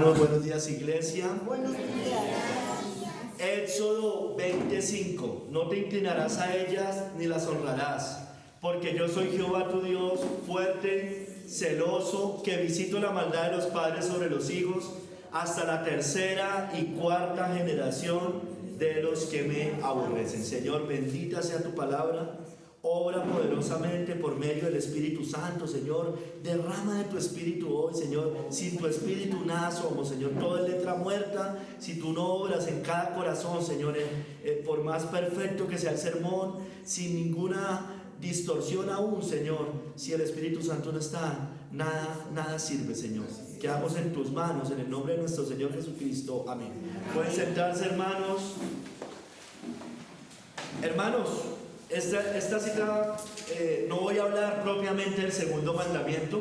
Buenos días, iglesia. Buenos días. Éxodo 25. No te inclinarás a ellas ni las honrarás, porque yo soy Jehová tu Dios, fuerte, celoso, que visito la maldad de los padres sobre los hijos, hasta la tercera y cuarta generación de los que me aborrecen. Señor, bendita sea tu palabra. Obra poderosamente por medio del Espíritu Santo, Señor. Derrama de tu Espíritu hoy, Señor. Sin tu Espíritu nada somos, Señor. Todo es letra muerta. Si tú no obras en cada corazón, Señor, por más perfecto que sea el sermón, sin ninguna distorsión aún, Señor, si el Espíritu Santo no está, nada sirve, Señor. Quedamos en tus manos, en el nombre de nuestro Señor Jesucristo. Amén. Pueden sentarse, hermanos. Hermanos, esta cita, no voy a hablar propiamente del segundo mandamiento.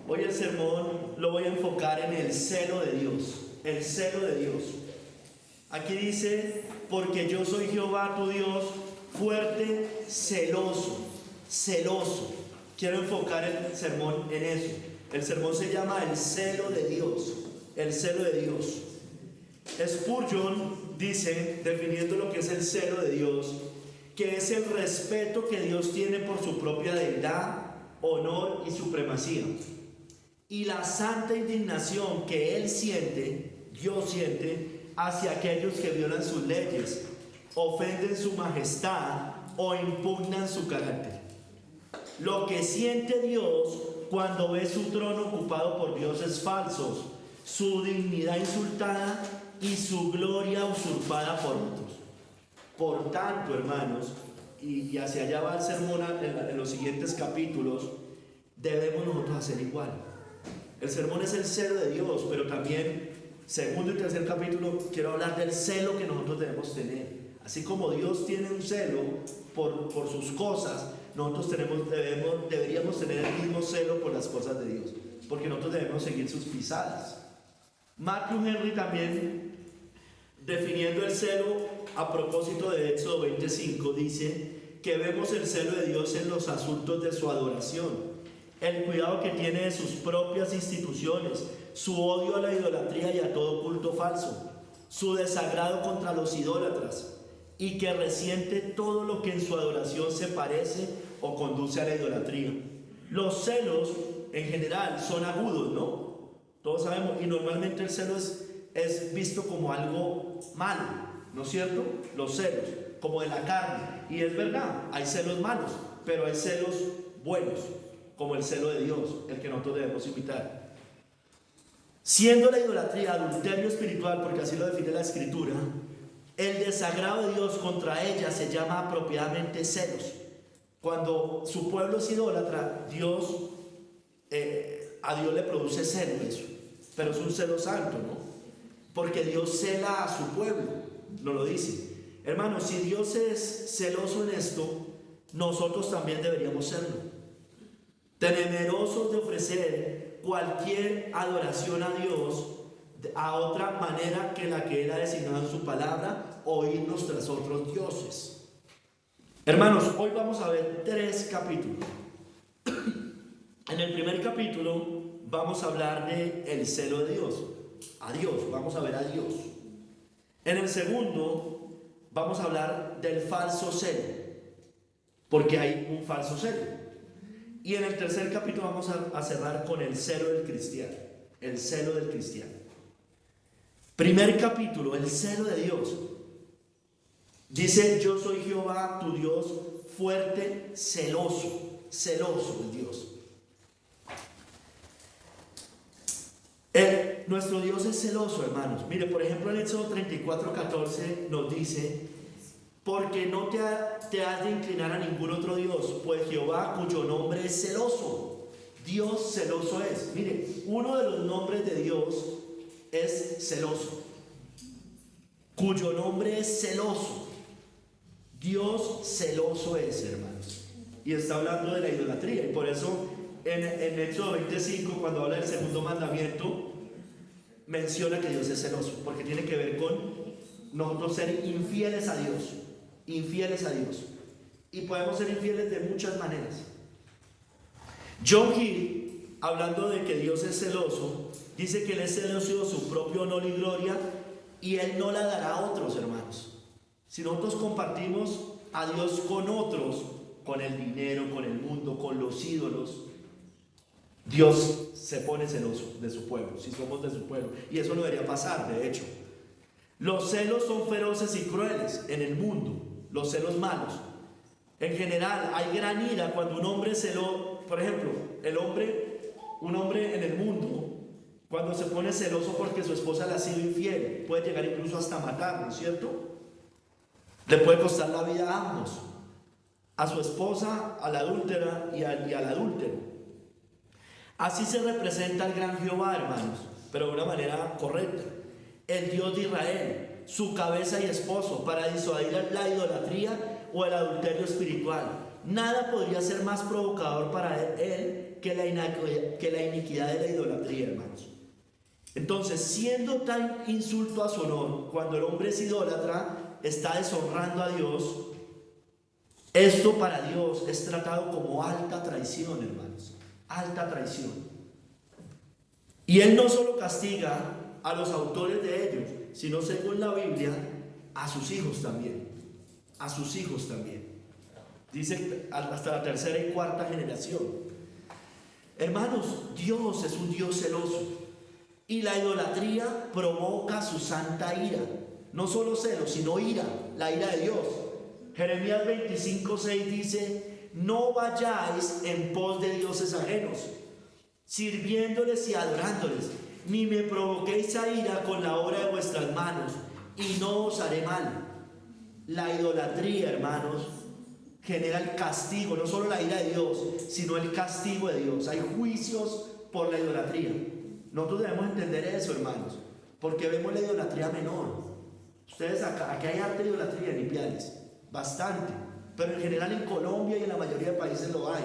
Hoy el sermón lo voy a enfocar en el celo de Dios. El celo de Dios. Aquí dice, porque yo soy Jehová tu Dios, fuerte, celoso. Quiero enfocar el sermón en eso. El sermón se llama el celo de Dios. El celo de Dios. Spurgeon dice, definiendo lo que es el celo de Dios, que es el respeto que Dios tiene por su propia deidad, honor y supremacía, y la santa indignación que Él siente, Dios siente, hacia aquellos que violan sus leyes, ofenden su majestad o impugnan su carácter. Lo que siente Dios cuando ve su trono ocupado por dioses falsos, su dignidad insultada y su gloria usurpada por otros. Por tanto, hermanos, y hacia allá va el sermón en los siguientes capítulos, debemos nosotros hacer igual. El sermón es el celo de Dios, pero también, segundo y tercer capítulo, quiero hablar del celo que nosotros debemos tener. Así como Dios tiene un celo por sus cosas, nosotros deberíamos tener el mismo celo por las cosas de Dios, porque nosotros debemos seguir sus pisadas. Matthew Henry también, definiendo el celo a propósito de Éxodo 25, dice que vemos el celo de Dios en los asuntos de su adoración, el cuidado que tiene de sus propias instituciones, su odio a la idolatría y a todo culto falso, su desagrado contra los idólatras, y que resiente todo lo que en su adoración se parece o conduce a la idolatría. Los celos en general son agudos, ¿no? Todos sabemos, y normalmente el celo es visto como algo malo, ¿no es cierto? Los celos, como de la carne. Y es verdad, hay celos malos, pero hay celos buenos, como el celo de Dios, el que nosotros debemos imitar. Siendo la idolatría adulterio espiritual, porque así lo define la Escritura, el desagrado de Dios contra ella se llama apropiadamente celos. Cuando su pueblo es idólatra, a Dios le produce celo eso, pero es un celo santo, ¿no? Porque Dios cela a su pueblo, nos lo dice. Hermanos, si Dios es celoso en esto, nosotros también deberíamos serlo. Temerosos de ofrecer cualquier adoración a Dios a otra manera que la que Él ha designado en su palabra, o irnos tras otros dioses. Hermanos, hoy vamos a ver 3 capítulos. En el primer capítulo vamos a hablar de el celo de Dios. A Dios, vamos a ver a Dios. En el segundo vamos a hablar del falso celo, porque hay un falso celo. Y en el tercer capítulo vamos a cerrar con el celo del cristiano. El celo del cristiano. Primer capítulo, el celo de Dios. Dice, yo soy Jehová tu Dios, fuerte, celoso el Dios. Nuestro Dios es celoso, hermanos. Mire, por ejemplo, en Éxodo 34:14 nos dice, porque no te has de inclinar a ningún otro Dios, pues Jehová, cuyo nombre es celoso. Dios celoso es. Mire, uno de los nombres de Dios es celoso, cuyo nombre es celoso. Dios celoso es, hermanos. Y está hablando de la idolatría. Y por eso en Éxodo 25, cuando habla del segundo mandamiento, menciona que Dios es celoso, porque tiene que ver con nosotros ser infieles a Dios. Infieles a Dios. Y podemos ser infieles de muchas maneras. John Hill hablando de que Dios es celoso, dice que Él es celoso de su propio honor y gloria y Él no la dará a otros, hermanos. Si nosotros compartimos a Dios con otros, con el dinero, con el mundo, con los ídolos, Dios se pone celoso de su pueblo, si somos de su pueblo. Y eso no debería pasar, de hecho. Los celos son feroces y crueles en el mundo, los celos malos. En general, hay gran ira cuando un hombre celoso, por ejemplo, un hombre en el mundo, cuando se pone celoso porque su esposa le ha sido infiel, puede llegar incluso hasta matarlo, ¿cierto? Le puede costar la vida a ambos, a su esposa, a la adúltera y al adúltero. Así se representa el gran Jehová, hermanos, pero de una manera correcta. El Dios de Israel, su cabeza y esposo, para disuadir la idolatría o el adulterio espiritual. Nada podría ser más provocador para él que la iniquidad de la idolatría, hermanos. Entonces, siendo tan insulto a su honor, cuando el hombre es idólatra, está deshonrando a Dios. Esto para Dios es tratado como alta traición, hermanos. Alta traición. Y Él no solo castiga a los autores de ellos, sino, según la Biblia, a sus hijos también. A sus hijos también. Dice hasta la tercera y cuarta generación. Hermanos, Dios es un Dios celoso. Y la idolatría provoca su santa ira. No solo celos, sino ira, la ira de Dios. Jeremías 25:6 dice: no vayáis en pos de dioses ajenos, sirviéndoles y adorándoles, ni me provoquéis a ira con la obra de vuestras manos, y no os haré mal. La idolatría, hermanos, genera el castigo, no solo la ira de Dios, sino el castigo de Dios. Hay juicios por la idolatría. Nosotros debemos entender eso, hermanos, porque vemos la idolatría menor. Ustedes aquí hay harta idolatría en Ipiales, bastante, pero en general en Colombia y en la mayoría de países lo hay.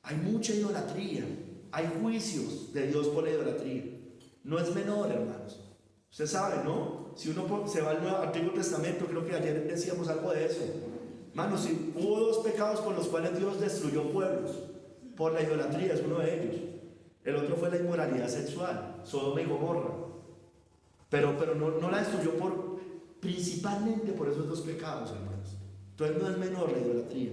Hay mucha idolatría, hay juicios de Dios por la idolatría. No es menor, hermanos. Usted sabe, ¿no? Si uno se va al Antiguo Testamento, creo que ayer decíamos algo de eso. Hermanos, si hubo dos pecados por los cuales Dios destruyó pueblos, por la idolatría, es uno de ellos. El otro fue la inmoralidad sexual, Sodoma y Gomorra. Pero no la destruyó principalmente por esos dos pecados, hermanos. Entonces no es menor la idolatría.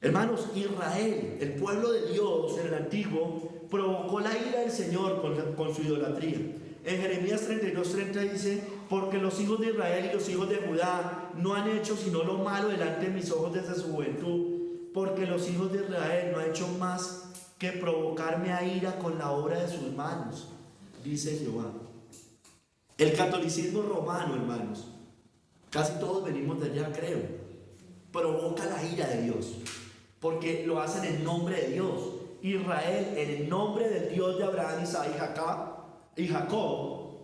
Hermanos, Israel, el pueblo de Dios en el antiguo, provocó la ira del Señor con su idolatría. En Jeremías 32:30 dice: porque los hijos de Israel y los hijos de Judá no han hecho sino lo malo delante de mis ojos desde su juventud, porque los hijos de Israel no han hecho más que provocarme a ira con la obra de sus manos, dice Jehová. El catolicismo romano, hermanos, casi todos venimos de allá, creo, provoca la ira de Dios, porque lo hacen en nombre de Dios. Israel, en el nombre del Dios de Abraham, Isaac y Jacob,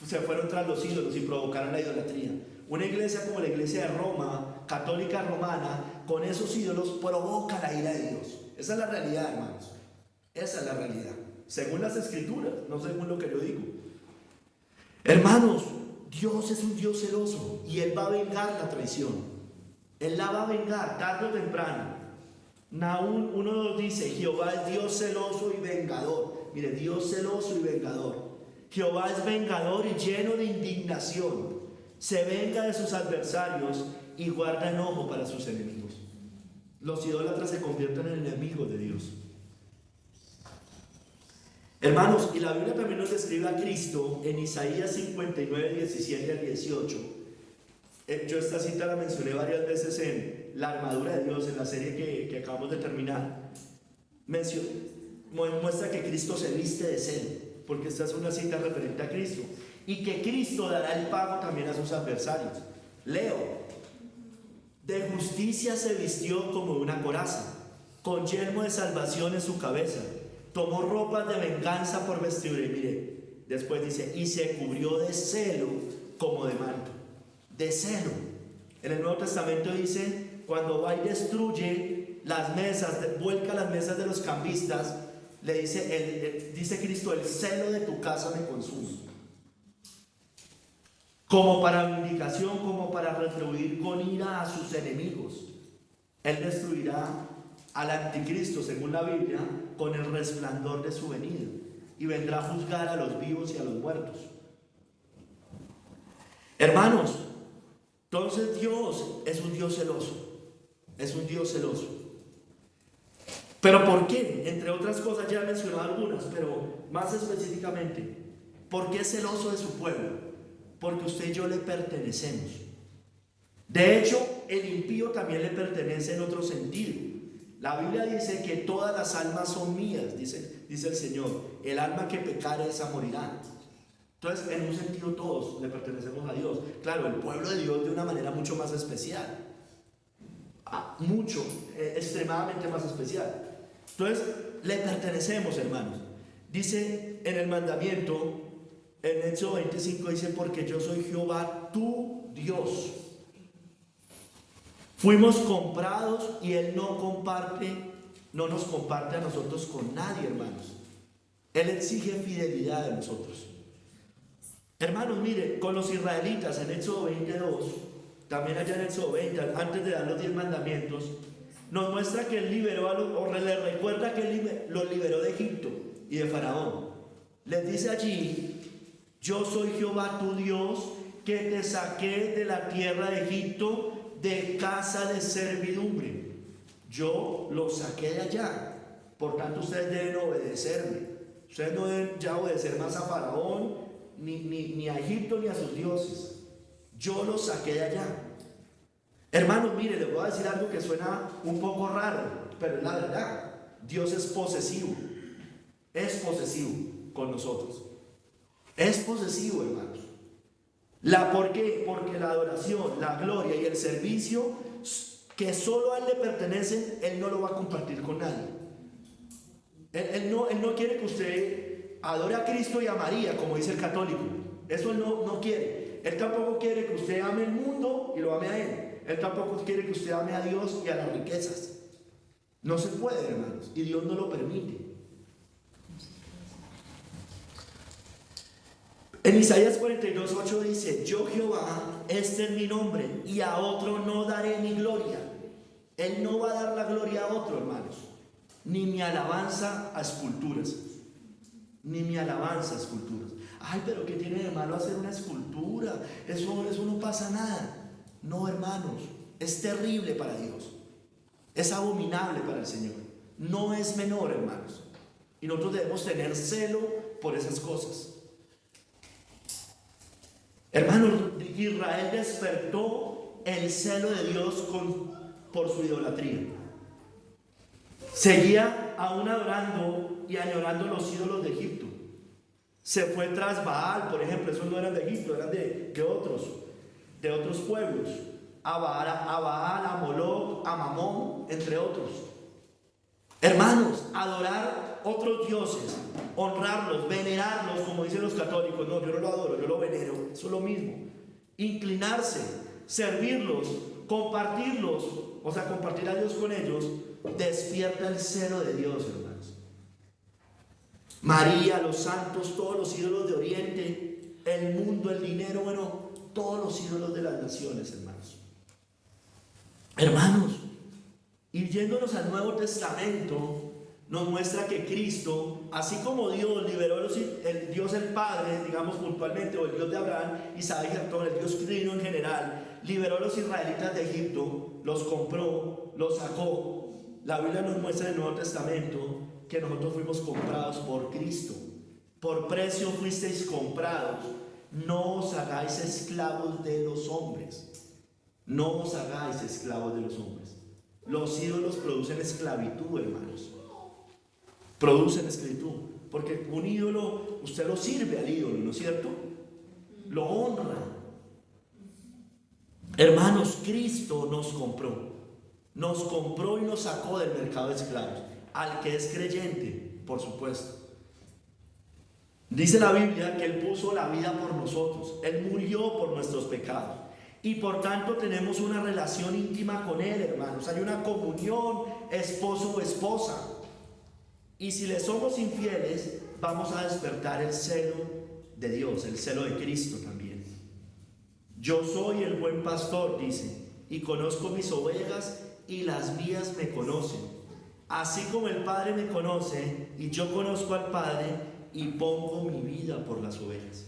se fueron tras los ídolos y provocaron la idolatría. Una iglesia como la iglesia de Roma, católica romana, con esos ídolos provoca la ira de Dios. Esa es la realidad, hermanos. Esa es la realidad, según las escrituras, no según lo que yo digo. Hermanos, Dios es un Dios celoso y Él va a vengar la traición. Él la va a vengar tarde o temprano. Nahum 1:2 dice: Jehová es Dios celoso y vengador. Mire, Dios celoso y vengador. Jehová es vengador y lleno de indignación. Se venga de sus adversarios y guarda enojo para sus enemigos. Los idólatras se convierten en enemigos de Dios. Hermanos, y la Biblia también nos describe a Cristo en Isaías 59:17-18. Yo esta cita la mencioné varias veces en La armadura de Dios, en la serie que acabamos de terminar. Muestra que Cristo se viste de celo, porque esta es una cita referente a Cristo, y que Cristo dará el pago también a sus adversarios. Leo: de justicia se vistió como una coraza, con yelmo de salvación en su cabeza, tomó ropas de venganza por vestidura. Y mire, después dice: y se cubrió de celo como de manto. De celo. En el Nuevo Testamento dice: cuando va y destruye las mesas, vuelca las mesas de los cambistas, le dice, dice Cristo: el celo de tu casa me consume. Como para vindicación, como para retribuir con ira a sus enemigos. Él destruirá al anticristo, según la Biblia, con el resplandor de su venida, y vendrá a juzgar a los vivos y a los muertos. Hermanos, entonces Dios es un Dios celoso, es un Dios celoso. ¿Pero por qué? Entre otras cosas, ya he mencionado algunas, pero más específicamente, ¿por qué es celoso de su pueblo? Porque usted y yo le pertenecemos. De hecho, el impío también le pertenece en otro sentido. La Biblia dice que todas las almas son mías, dice el Señor. El alma que pecare, esa morirá. Entonces, en un sentido todos le pertenecemos a Dios. Claro, el pueblo de Dios de una manera mucho más especial. Extremadamente más especial. Entonces, le pertenecemos, hermanos. Dice en el mandamiento, en Éxodo 25, dice: porque yo soy Jehová tu Dios. Fuimos comprados y Él no nos comparte a nosotros con nadie, hermanos. Él exige fidelidad de nosotros. Hermanos, mire, con los israelitas en Éxodo 22, también allá en Éxodo 20, antes de dar los 10 mandamientos, nos muestra que Él liberó o le recuerda que Él los liberó de Egipto y de Faraón. Les dice allí: yo soy Jehová tu Dios, que te saqué de la tierra de Egipto, de casa de servidumbre. Yo los saqué de allá. Por tanto, ustedes deben obedecerme. Ustedes no deben ya obedecer más a Faraón, ni a Egipto, ni a sus dioses. Yo los saqué de allá. Hermanos, mire, les voy a decir algo que suena un poco raro, pero es la verdad. Dios es posesivo con nosotros. Es posesivo, hermanos. ¿Por qué? Porque la adoración, la gloria y el servicio que solo a Él le pertenecen, Él no lo va a compartir con nadie. Él no quiere que usted adore a Cristo y a María, como dice el católico. Eso Él no quiere. Él tampoco quiere que usted ame el mundo y lo ame a Él. Él tampoco quiere que usted ame a Dios y a las riquezas. No se puede, hermanos, y Dios no lo permite. En Isaías 42:8 dice: yo Jehová, este es mi nombre, y a otro no daré mi gloria. Él no va a dar la gloria a otro, hermanos, ni mi alabanza a esculturas. Ni mi alabanza a esculturas. Ay, pero ¿qué tiene de malo hacer una escultura? Eso no pasa nada. No, hermanos, es terrible para Dios. Es abominable para el Señor. No es menor, hermanos. Y nosotros debemos tener celo por esas cosas. Hermanos, Israel despertó el celo de Dios por su idolatría. Seguía aún adorando y añorando los ídolos de Egipto. Se fue tras Baal, por ejemplo. Esos no eran de Egipto, eran de otros pueblos. A Baal, a Moloch, a Mamón, entre otros. Hermanos, adorar otros dioses, honrarlos, venerarlos, como dicen los católicos. No, yo no lo adoro, yo lo venero. Eso es lo mismo. Inclinarse, servirlos, compartirlos, o sea, compartir a Dios con ellos, despierta el celo de Dios, hermanos. María, los santos, todos los ídolos de Oriente, el mundo, el dinero, bueno, todos los ídolos de las naciones, hermanos. Hermanos, y yéndonos al Nuevo Testamento, nos muestra que Cristo, así como Dios liberó el Dios el Padre, digamos puntualmente, o el Dios de Abraham, Isaac y Jacob, el Dios trino en general, liberó a los israelitas de Egipto, los compró, los sacó. La Biblia nos muestra en el Nuevo Testamento que nosotros fuimos comprados por Cristo. Por precio fuisteis comprados. No os hagáis esclavos de los hombres. No os hagáis esclavos de los hombres. Los ídolos producen esclavitud, hermanos. Producen esclavitud. Porque un ídolo, usted lo sirve al ídolo, ¿no es cierto? Lo honra. Hermanos, Cristo nos compró. Nos compró y nos sacó del mercado de esclavos. Al que es creyente, por supuesto. Dice la Biblia que Él puso la vida por nosotros. Él murió por nuestros pecados. Y por tanto tenemos una relación íntima con Él, hermanos. Hay una comunión, esposo o esposa. Y si le somos infieles, vamos a despertar el celo de Dios, el celo de Cristo también. Yo soy el buen pastor, dice, y conozco mis ovejas y las mías me conocen. Así como el Padre me conoce y yo conozco al Padre y pongo mi vida por las ovejas.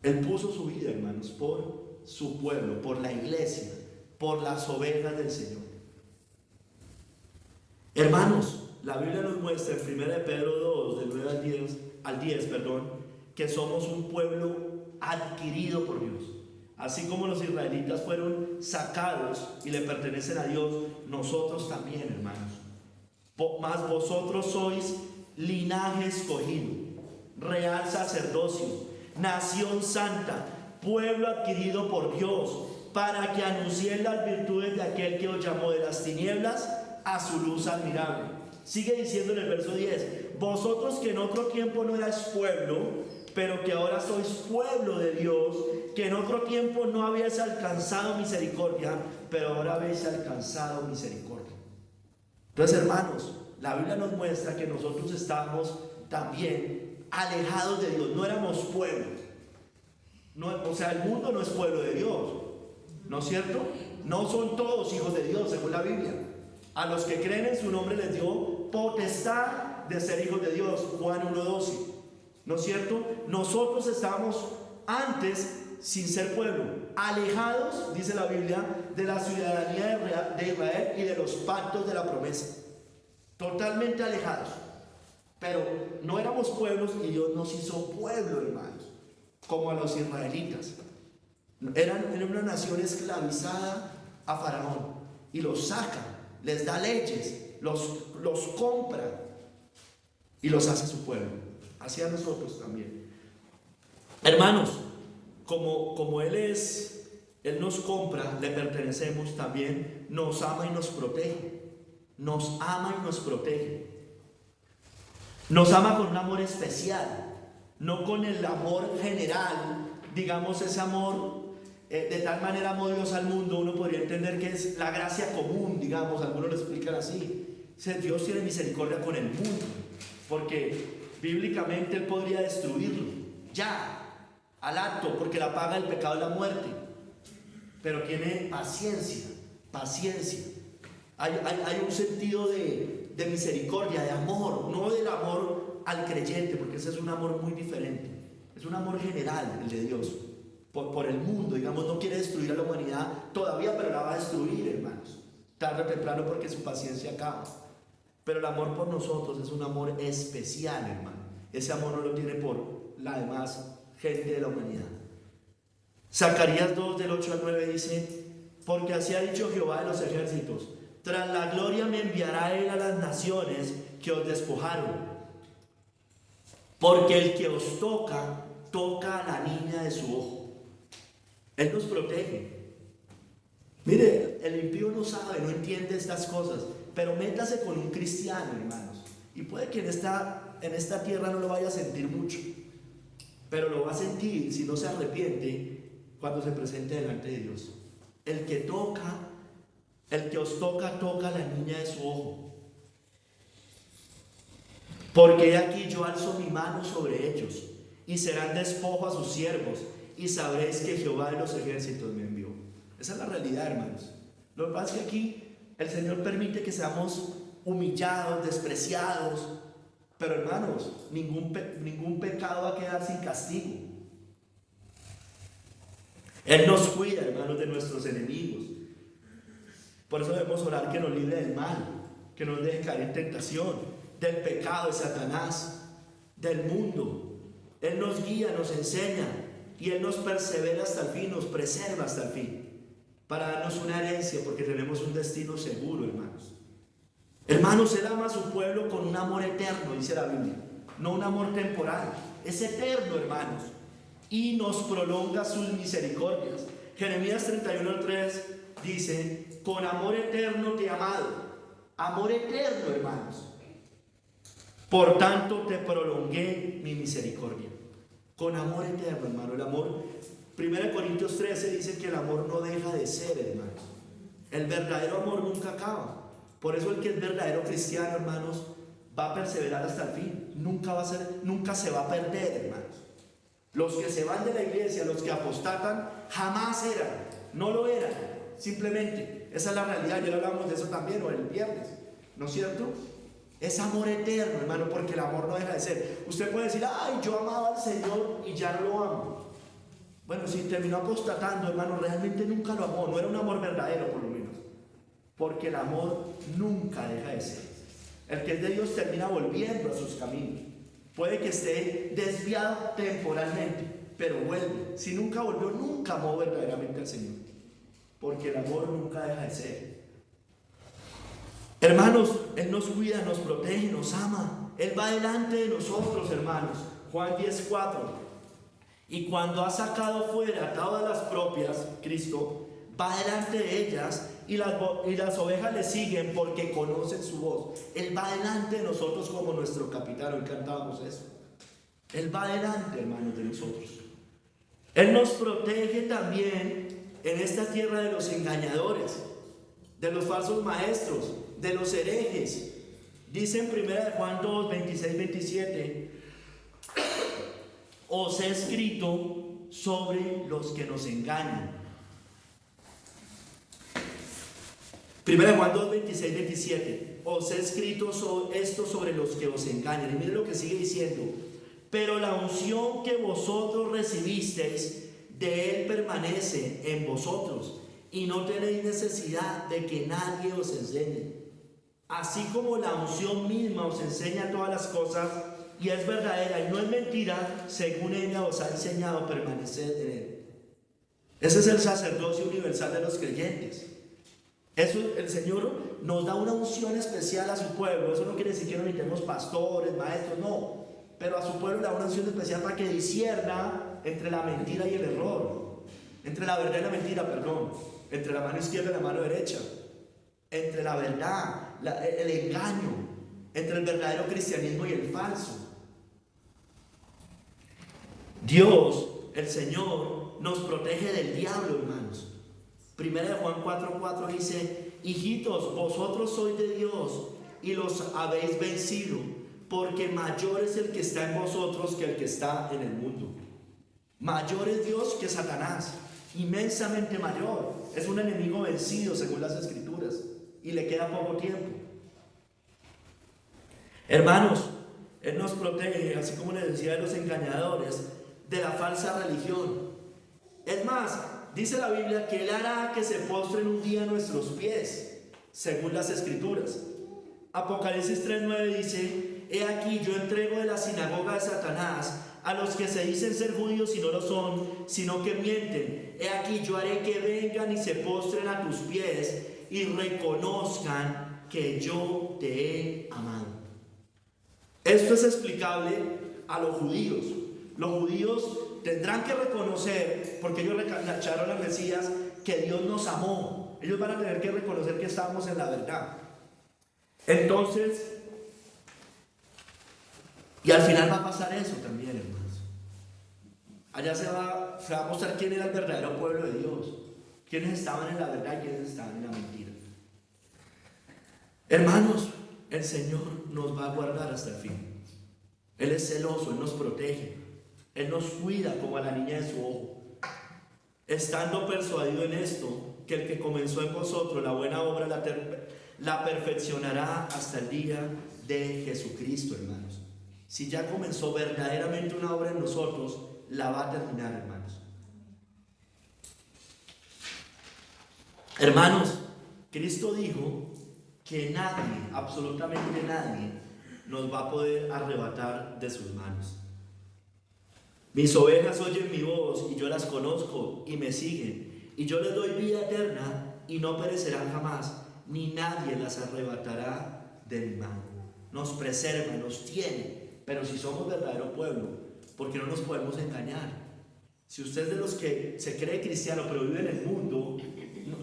Él puso su vida, hermanos, por su pueblo, por la iglesia, por las ovejas del Señor. Hermanos, la Biblia nos muestra en 1 Pedro 2, del 9 al 10, que somos un pueblo adquirido por Dios. Así como los israelitas fueron sacados y le pertenecen a Dios, nosotros también, hermanos. Mas vosotros sois linaje escogido, real sacerdocio, nación santa, pueblo adquirido por Dios, para que anunciéis las virtudes de aquel que os llamó de las tinieblas a su luz admirable. Sigue diciendo en el verso 10: vosotros que en otro tiempo no erais pueblo, pero que ahora sois pueblo de Dios, que en otro tiempo no habéis alcanzado misericordia, pero ahora habéis alcanzado misericordia. Entonces, hermanos, la Biblia nos muestra que nosotros estábamos también alejados de Dios, no éramos pueblo. O sea, el mundo no es pueblo de Dios, ¿no es cierto? No son todos hijos de Dios, según la Biblia. A los que creen en su nombre les dio potestad de ser hijos de Dios, Juan 1:12, ¿no es cierto? Nosotros estábamos antes sin ser pueblo, alejados, dice la Biblia, de la ciudadanía de Israel y de los pactos de la promesa. Totalmente alejados. Pero no éramos pueblos y Dios nos hizo pueblo, hermanos, como a los israelitas. Eran una nación esclavizada a Faraón y los saca, les da leyes, los compra y los hace su pueblo. Así a nosotros también. Hermanos, como Él nos compra, le pertenecemos también, nos ama y nos protege. Nos ama y nos protege. Nos ama con un amor especial, no con el amor general, digamos ese amor, de tal manera amó Dios al mundo, uno podría entender que es la gracia común, digamos, algunos lo explican así. Dios tiene misericordia con el mundo, porque bíblicamente Él podría destruirlo, ya, al acto, porque la paga del pecado es la muerte, pero tiene paciencia. Hay un sentido de misericordia, de amor, no del amor al creyente, porque ese es un amor muy diferente. Es un amor general, el de Dios, por el mundo, digamos, no quiere destruir a la humanidad todavía, pero la va a destruir, hermanos, tarde o temprano, porque su paciencia acaba. Pero el amor por nosotros es un amor especial, hermano. Ese amor no lo tiene por la demás gente de la humanidad. Zacarías 2, del 8 al 9 dice: porque así ha dicho Jehová de los ejércitos, tras la gloria me enviará Él a las naciones que os despojaron, porque el que os toca, toca a la niña de su ojo. Él nos protege. Mire, el impío no sabe, no entiende estas cosas, pero métase con un cristiano, hermanos, y puede que en esta tierra no lo vaya a sentir mucho, pero lo va a sentir si no se arrepiente cuando se presente delante de Dios. El que os toca, toca a la niña de su ojo. Porque aquí yo alzo mi mano sobre ellos, y serán despojo a sus siervos, y sabréis que Jehová de los ejércitos me envió. Esa es la realidad, hermanos. Lo que pasa es que aquí el Señor permite que seamos humillados, despreciados, pero hermanos, ningún pecado va a quedar sin castigo. Él nos cuida, hermanos, de nuestros enemigos. Por eso debemos orar que nos libre del mal, que no nos deje caer en tentación, del pecado de Satanás, del mundo. Él nos guía, nos enseña, y Él nos persevera hasta el fin, nos preserva hasta el fin, para darnos una herencia, porque tenemos un destino seguro, hermanos. Hermanos, Él ama a su pueblo con un amor eterno, dice la Biblia, no un amor temporal, es eterno, hermanos, y nos prolonga sus misericordias. Jeremías 31:3 dice: con amor eterno te he amado. Amor eterno, hermanos. Por tanto te prolongué mi misericordia. Con amor eterno, hermano. El amor, 1 Corintios 13 dice que el amor no deja de ser, hermanos. El verdadero amor nunca acaba. Por eso el que es verdadero cristiano, hermanos, va a perseverar hasta el fin. Nunca se va a perder, hermanos. Los que se van de la iglesia, los que apostatan, jamás no lo eran, simplemente. Esa es la realidad, ya hablábamos de eso también, o el viernes. ¿no es cierto? Es amor eterno, hermano, porque el amor no deja de ser. Usted puede decir, ay, yo amaba al Señor y ya no lo amo. Bueno, si terminó apostatando, hermano, realmente nunca lo amó, no era un amor verdadero por lo menos. Porque el amor nunca deja de ser. El que es de Dios termina volviendo a sus caminos. Puede que esté desviado temporalmente, pero vuelve. Si nunca volvió, nunca amó verdaderamente al Señor. Porque el amor nunca deja de ser. Hermanos, Él nos cuida, nos protege, nos ama. Él va delante de nosotros, hermanos. Juan 10:4. Y cuando ha sacado fuera todas las propias, Cristo va delante de ellas y las ovejas le siguen porque conocen su voz. Él va delante de nosotros como nuestro capitán. Hoy cantábamos eso. Él va delante, hermanos, de nosotros. Él nos protege también en esta tierra de los engañadores, de los falsos maestros, de los herejes. Dice en 1 Juan 2, 26, 27, os he escrito sobre los que nos engañan. 1 Juan 2, 26, 27, os he escrito esto sobre los que os engañan. Y miren lo que sigue diciendo, pero la unción que vosotros recibisteis de Él permanece en vosotros, y no tenéis necesidad de que nadie os enseñe. Así como la unción misma os enseña todas las cosas, y es verdadera y no es mentira, según ella os ha enseñado, permaneced en Él. Ese es el sacerdocio universal de los creyentes. Eso, el Señor nos da una unción especial a su pueblo. Eso no quiere decir que no necesitemos pastores, maestros, no. Pero a su pueblo le da una unción especial para que discierna entre la mentira y el error, entre la verdad y la mentira, perdón, entre la mano izquierda y la mano derecha, entre la verdad, el engaño, entre el verdadero cristianismo y el falso. Dios, el Señor, nos protege del diablo, hermanos. 1 Juan 4:4 dice, hijitos, vosotros sois de Dios y los habéis vencido, porque mayor es el que está en vosotros que el que está en el mundo. Mayor es Dios que Satanás, inmensamente mayor. Es un enemigo vencido según las Escrituras y le queda poco tiempo. Hermanos, Él nos protege, así como les decía, de los engañadores, de la falsa religión. Es más, dice la Biblia que Él hará que se postren un día a nuestros pies, según las Escrituras. Apocalipsis 3:9 dice, he aquí yo entrego de la sinagoga de Satanás a los que se dicen ser judíos y no lo son, sino que mienten. He aquí yo haré que vengan y se postren a tus pies y reconozcan que yo te he amado. Esto es explicable a los judíos. Los judíos tendrán que reconocer, porque ellos rechazaron al Mesías, que Dios nos amó. Ellos van a tener que reconocer que estamos en la verdad. Entonces, y al final va a pasar eso también, hermanos. Allá se va a mostrar quién era el verdadero pueblo de Dios, quiénes estaban en la verdad y quiénes estaban en la mentira. Hermanos, el Señor nos va a guardar hasta el fin. Él es celoso, Él nos protege, Él nos cuida como a la niña de su ojo. Estando persuadido en esto, que el que comenzó en vosotros la buena obra la perfeccionará hasta el día de Jesucristo, hermanos. Si ya comenzó verdaderamente una obra en nosotros, la va a terminar, hermanos. Hermanos, Cristo dijo que nadie, absolutamente nadie, nos va a poder arrebatar de sus manos. Mis ovejas oyen mi voz y yo las conozco y me siguen, y yo les doy vida eterna y no perecerán jamás, ni nadie las arrebatará de mi mano. Nos preserva, nos tiene, pero si somos verdadero pueblo, porque no nos podemos engañar. Si usted es de los que se cree cristiano pero vive en el mundo,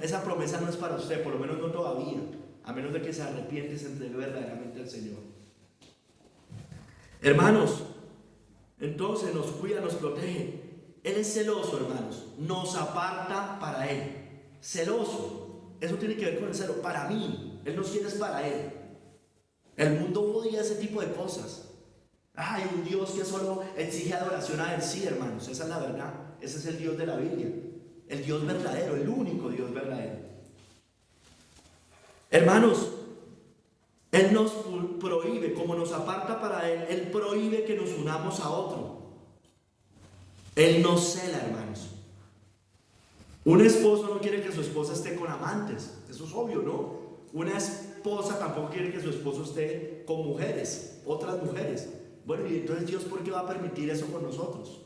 esa promesa no es para usted, por lo menos no todavía, a menos de que se arrepiente y se entregue verdaderamente al Señor. Hermanos, entonces nos cuida, nos protege. Él es celoso, hermanos, nos aparta para Él. Celoso, eso tiene que ver con el celo. Para mí, Él nos quiere es para Él. El mundo odia ese tipo de cosas. Hay un Dios que solo exige adoración a Él. Sí, hermanos, esa es la verdad. Ese es el Dios de la Biblia. El Dios verdadero, el único Dios verdadero. Hermanos, Él nos prohíbe, como nos aparta para Él, Él prohíbe que nos unamos a otro. Él nos cela, hermanos. Un esposo no quiere que su esposa esté con amantes, eso es obvio, ¿no? Una esposa tampoco quiere que su esposo esté con mujeres, otras mujeres. Bueno, y entonces Dios, ¿por qué va a permitir eso con nosotros?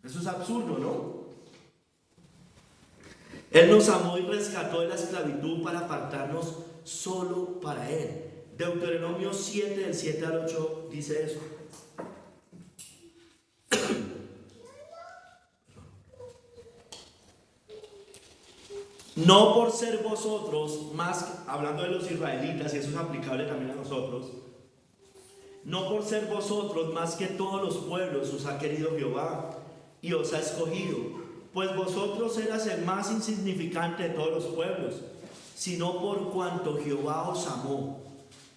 Eso es absurdo, ¿no? Él nos amó y rescató de la esclavitud para apartarnos solo para Él. Deuteronomio 7, del 7 al 8 dice eso. No por ser vosotros más, hablando de los israelitas, y eso es aplicable también a nosotros, no por ser vosotros más que todos los pueblos os ha querido Jehová y os ha escogido, pues vosotros eras el más insignificante de todos los pueblos, sino por cuanto Jehová os amó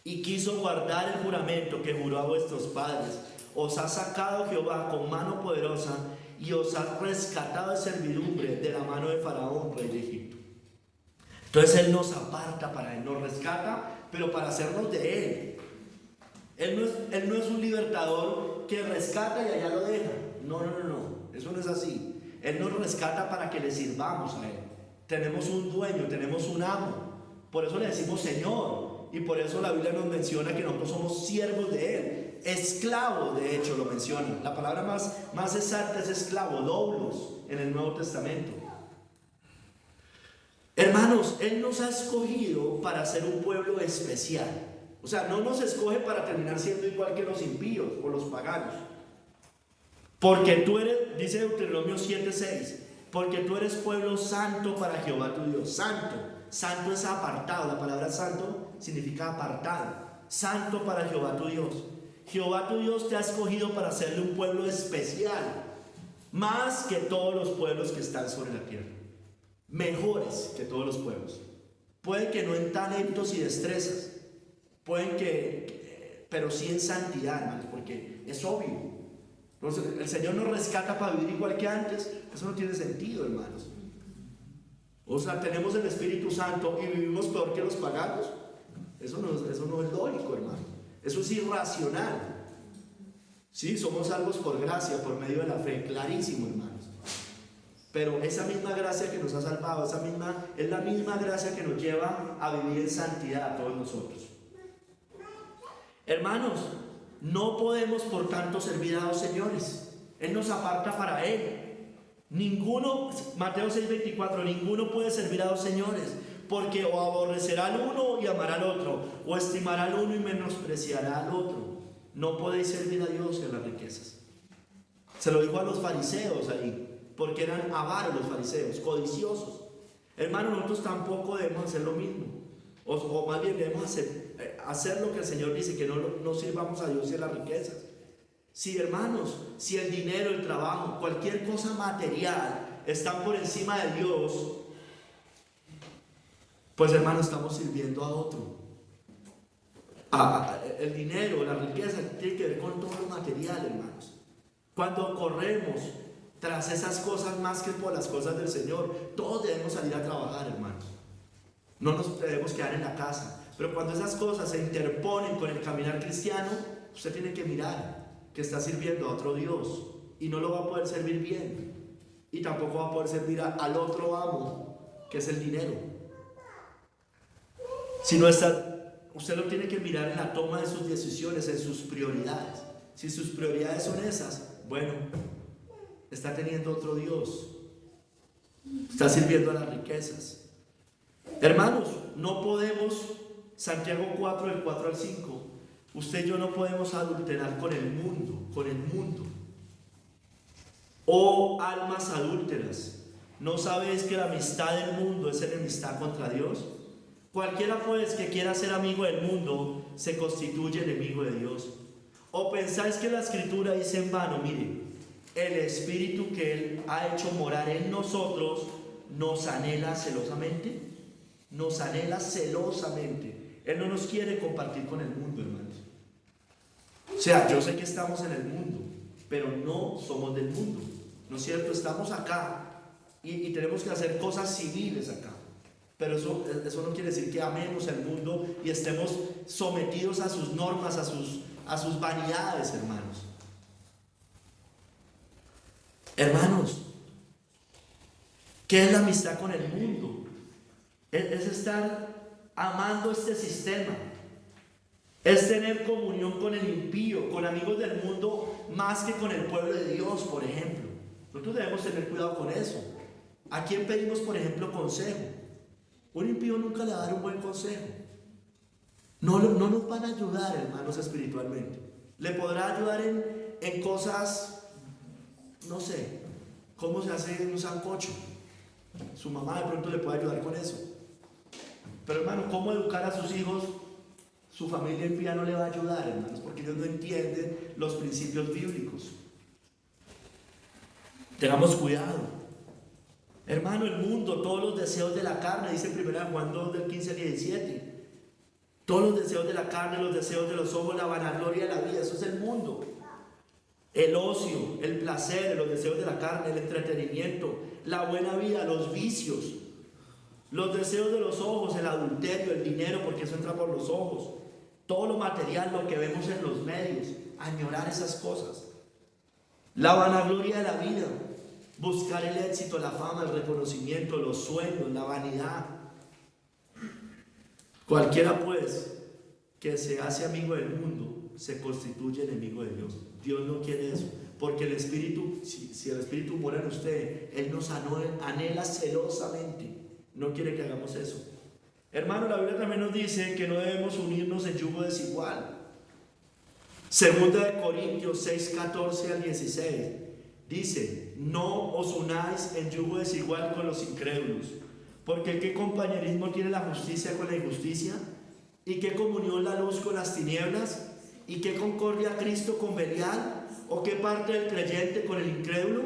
y quiso guardar el juramento que juró a vuestros padres. Os ha sacado Jehová con mano poderosa y os ha rescatado de servidumbre de la mano de Faraón, rey de Egipto. Entonces Él nos aparta para Él, nos rescata, pero para hacernos de Él. Él no es un libertador que rescata y allá lo deja. No, eso no es así. Él nos rescata para que le sirvamos a Él. Tenemos un dueño, tenemos un amo. Por eso le decimos Señor. Y por eso la Biblia nos menciona que nosotros somos siervos de Él. Esclavos, de hecho, lo menciona. La palabra más exacta es esclavo, doulos, en el Nuevo Testamento. Hermanos, Él nos ha escogido para ser un pueblo especial. O sea, no nos escoge para terminar siendo igual que los impíos o los paganos. Porque tú eres, dice Deuteronomio 7:6, porque tú eres pueblo santo para Jehová tu Dios. Santo, santo es apartado. La palabra santo significa apartado. Santo para Jehová tu Dios. Jehová tu Dios te ha escogido para serle un pueblo especial, más que todos los pueblos que están sobre la tierra. Mejores que todos los pueblos. Puede que no en talentos y destrezas, pueden pero sí en santidad, hermanos, porque es obvio. Entonces, el Señor nos rescata para vivir igual que antes. Eso no tiene sentido, hermanos. O sea, tenemos el Espíritu Santo y vivimos peor que los paganos. Eso no es lógico, hermano. Eso es irracional. Sí, somos salvos por gracia, por medio de la fe, clarísimo, hermanos. Pero esa misma gracia que nos ha salvado, es la misma gracia que nos lleva a vivir en santidad a todos nosotros. Hermanos, no podemos por tanto servir a dos señores. Él nos aparta para Él. Ninguno, Mateo 6:24, ninguno puede servir a dos señores, porque o aborrecerá al uno y amará al otro, o estimará al uno y menospreciará al otro. No podéis servir a Dios y a las riquezas. Se lo dijo a los fariseos ahí, porque eran avaros los fariseos, codiciosos. Hermanos, nosotros tampoco debemos hacer lo mismo, o más bien debemos hacer lo que el Señor dice, que no sirvamos a Dios y a las riquezas. Si, hermanos, si el dinero, el trabajo, cualquier cosa material están por encima de Dios, pues, hermanos, estamos sirviendo a otro. El dinero, la riqueza tiene que ver con todo lo material, hermanos. Cuando corremos tras esas cosas más que por las cosas del Señor, todos debemos salir a trabajar, hermanos. No nos debemos quedar en la casa. Pero cuando esas cosas se interponen con el caminar cristiano, usted tiene que mirar que está sirviendo a otro Dios y no lo va a poder servir bien, y tampoco va a poder servir al otro amo, que es el dinero. Si no está, usted lo tiene que mirar en la toma de sus decisiones, en sus prioridades. Si sus prioridades son esas, bueno, está teniendo otro Dios, está sirviendo a las riquezas. Hermanos, no podemos, Santiago 4, del 4 al 5, usted y yo no podemos adulterar con el mundo. Oh almas adúlteras, ¿no sabéis que la amistad del mundo es enemistad contra Dios? Cualquiera pues que quiera ser amigo del mundo se constituye enemigo de Dios. ¿O pensáis que la Escritura dice en vano? Mire, el Espíritu que Él ha hecho morar en nosotros nos anhela celosamente. Nos anhela celosamente. Él no nos quiere compartir con el mundo, hermanos. O sea, yo sé que estamos en el mundo, pero no somos del mundo, ¿no es cierto? Estamos acá y tenemos que hacer cosas civiles acá. Pero eso no quiere decir que amemos el mundo y estemos sometidos a sus normas, a sus vanidades, hermanos. Hermanos, ¿qué es la amistad con el mundo? Es estar amando este sistema. Es tener comunión con el impío, con amigos del mundo, más que con el pueblo de Dios, por ejemplo. Nosotros debemos tener cuidado con eso. ¿A quién pedimos, por ejemplo, consejo? Un impío nunca le va a dar un buen consejo. No nos van a ayudar, hermanos, espiritualmente. Le podrá ayudar en cosas, no sé, cómo se hace un sancocho. Su mamá de pronto le puede ayudar con eso. Pero, hermano, ¿cómo educar a sus hijos? Su familia impía no le va a ayudar, hermanos, porque ellos no entienden los principios bíblicos. Tengamos cuidado. Hermano, el mundo, todos los deseos de la carne, dice 1 Juan 2, del 15 al 17. Todos los deseos de la carne, los deseos de los ojos, la vanagloria de la vida, eso es el mundo. El ocio, el placer, los deseos de la carne, el entretenimiento, la buena vida, los vicios, los deseos de los ojos, el adulterio, el dinero, porque eso entra por los ojos. Todo lo material, lo que vemos en los medios, añorar esas cosas. La vanagloria de la vida, buscar el éxito, la fama, el reconocimiento, los sueños, la vanidad. Cualquiera pues que se hace amigo del mundo se constituye enemigo de Dios. Dios no quiere eso, porque el Espíritu, si el Espíritu mora en usted, Él nos anhela celosamente. No quiere que hagamos eso. Hermano, la Biblia también nos dice que no debemos unirnos en yugo desigual. Segunda de Corintios 6, 14 al 16 dice: no os unáis en yugo desigual con los incrédulos, porque ¿qué compañerismo tiene la justicia con la injusticia? ¿Y qué comunión la luz con las tinieblas? ¿Y qué concordia Cristo con Belial? ¿O qué parte del creyente con el incrédulo?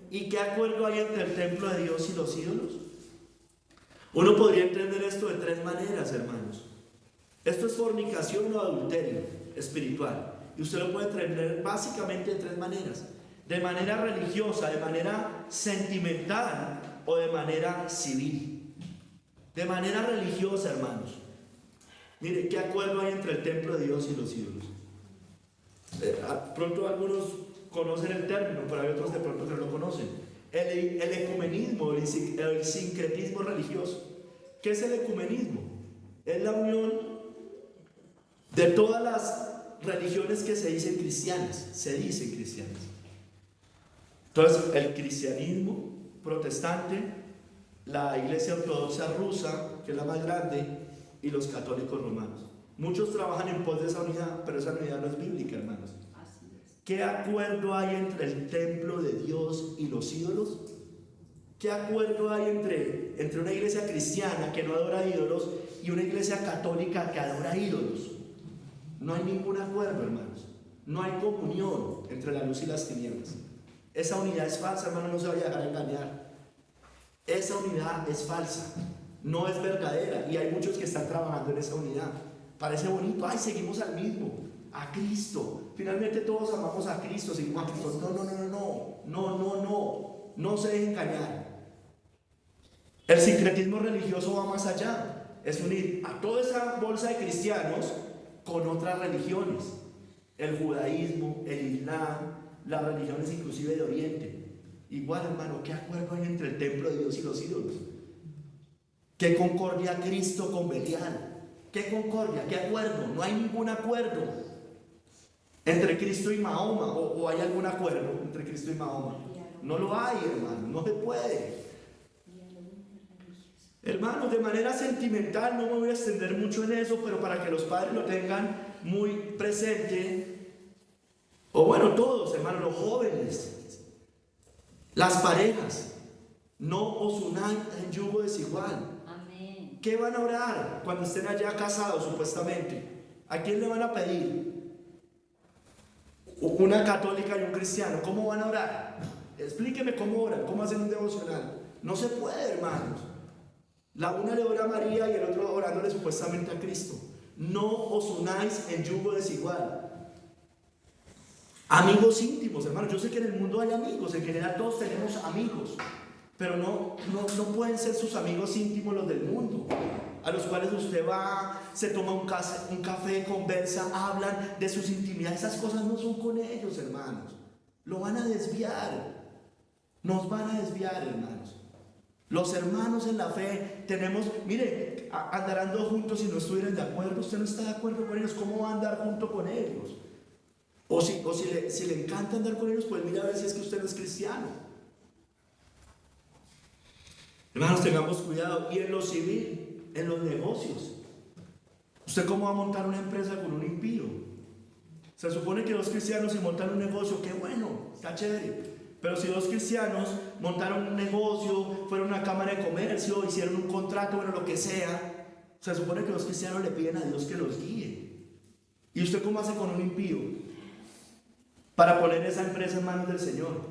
¿Y qué acuerdo hay entre el templo de Dios y los ídolos? Uno podría entender esto de tres maneras, hermanos. Esto es fornicación o adulterio espiritual. Y usted lo puede entender básicamente de tres maneras: de manera religiosa, de manera sentimental o de manera civil. De manera religiosa, hermanos. Mire, ¿qué acuerdo hay entre el templo de Dios y los ídolos? Pronto algunos conocen el término, pero hay otros de pronto que no lo conocen. El ecumenismo, el sincretismo religioso. ¿Qué es el ecumenismo? Es la unión de todas las religiones que se dicen cristianas. Entonces, el cristianismo protestante, la iglesia ortodoxa rusa, que es la más grande, y los católicos romanos. Muchos trabajan en pos de esa unidad, pero esa unidad no es bíblica, hermanos. ¿Qué acuerdo hay entre el templo de Dios y los ídolos? ¿Qué acuerdo hay entre una iglesia cristiana que no adora ídolos y una iglesia católica que adora ídolos? No hay ningún acuerdo, hermanos. No hay comunión entre la luz y las tinieblas. Esa unidad es falsa, hermano, no se vaya a dejar engañar. Esa unidad es falsa, no es verdadera, y hay muchos que están trabajando en esa unidad. Parece bonito, ay, seguimos al mismo, a Cristo. Finalmente todos amamos a Cristo, seguimos a Cristo. No se dejen engañar. El sincretismo religioso va más allá. Es unir a toda esa bolsa de cristianos con otras religiones. El judaísmo, el islam, las religiones inclusive de Oriente. Igual, hermano, ¿qué acuerdo hay entre el templo de Dios y los ídolos? ¿Qué concordia Cristo con Belial? ¿Qué concordia? ¿Qué acuerdo? No hay ningún acuerdo entre Cristo y Mahoma. ¿O hay algún acuerdo entre Cristo y Mahoma? No lo hay, hermano, no se puede. Hermanos, de manera sentimental, no me voy a extender mucho en eso, pero para que los padres lo tengan muy presente, o bueno, todos, hermanos, los jóvenes, las parejas, no os unáis en yugo desigual. Amén. ¿Qué van a orar cuando estén allá casados, supuestamente? ¿A quién le van a pedir? Una católica y un cristiano, ¿cómo van a orar? Explíqueme cómo oran, cómo hacen un devocional. No se puede, hermanos. La una le ora a María y el otro orándole supuestamente a Cristo. No os unáis en yugo desigual. Amigos íntimos, hermanos. Yo sé que en el mundo hay amigos, en general todos tenemos amigos. pero no pueden ser sus amigos íntimos los del mundo, a los cuales usted va, se toma un café, conversa, hablan de sus intimidades. Esas cosas no son con ellos, hermanos. Lo van a desviar. Nos van a desviar, hermanos. Los hermanos en la fe tenemos, mire, andarán dos juntos si no estuvieran de acuerdo. Usted no está de acuerdo con ellos, ¿cómo va a andar junto con ellos? O si le encanta andar con ellos, pues mira a ver si es que usted no es cristiano. Hermanos, tengamos cuidado. Y en lo civil, en los negocios, ¿usted cómo va a montar una empresa con un impío? Se supone que dos cristianos si montan un negocio, qué bueno, está chévere. Pero si dos cristianos montaron un negocio, fueron a una cámara de comercio, hicieron un contrato, bueno, lo que sea, se supone que los cristianos le piden a Dios que los guíe. ¿Y usted cómo hace con un impío para poner esa empresa en manos del Señor?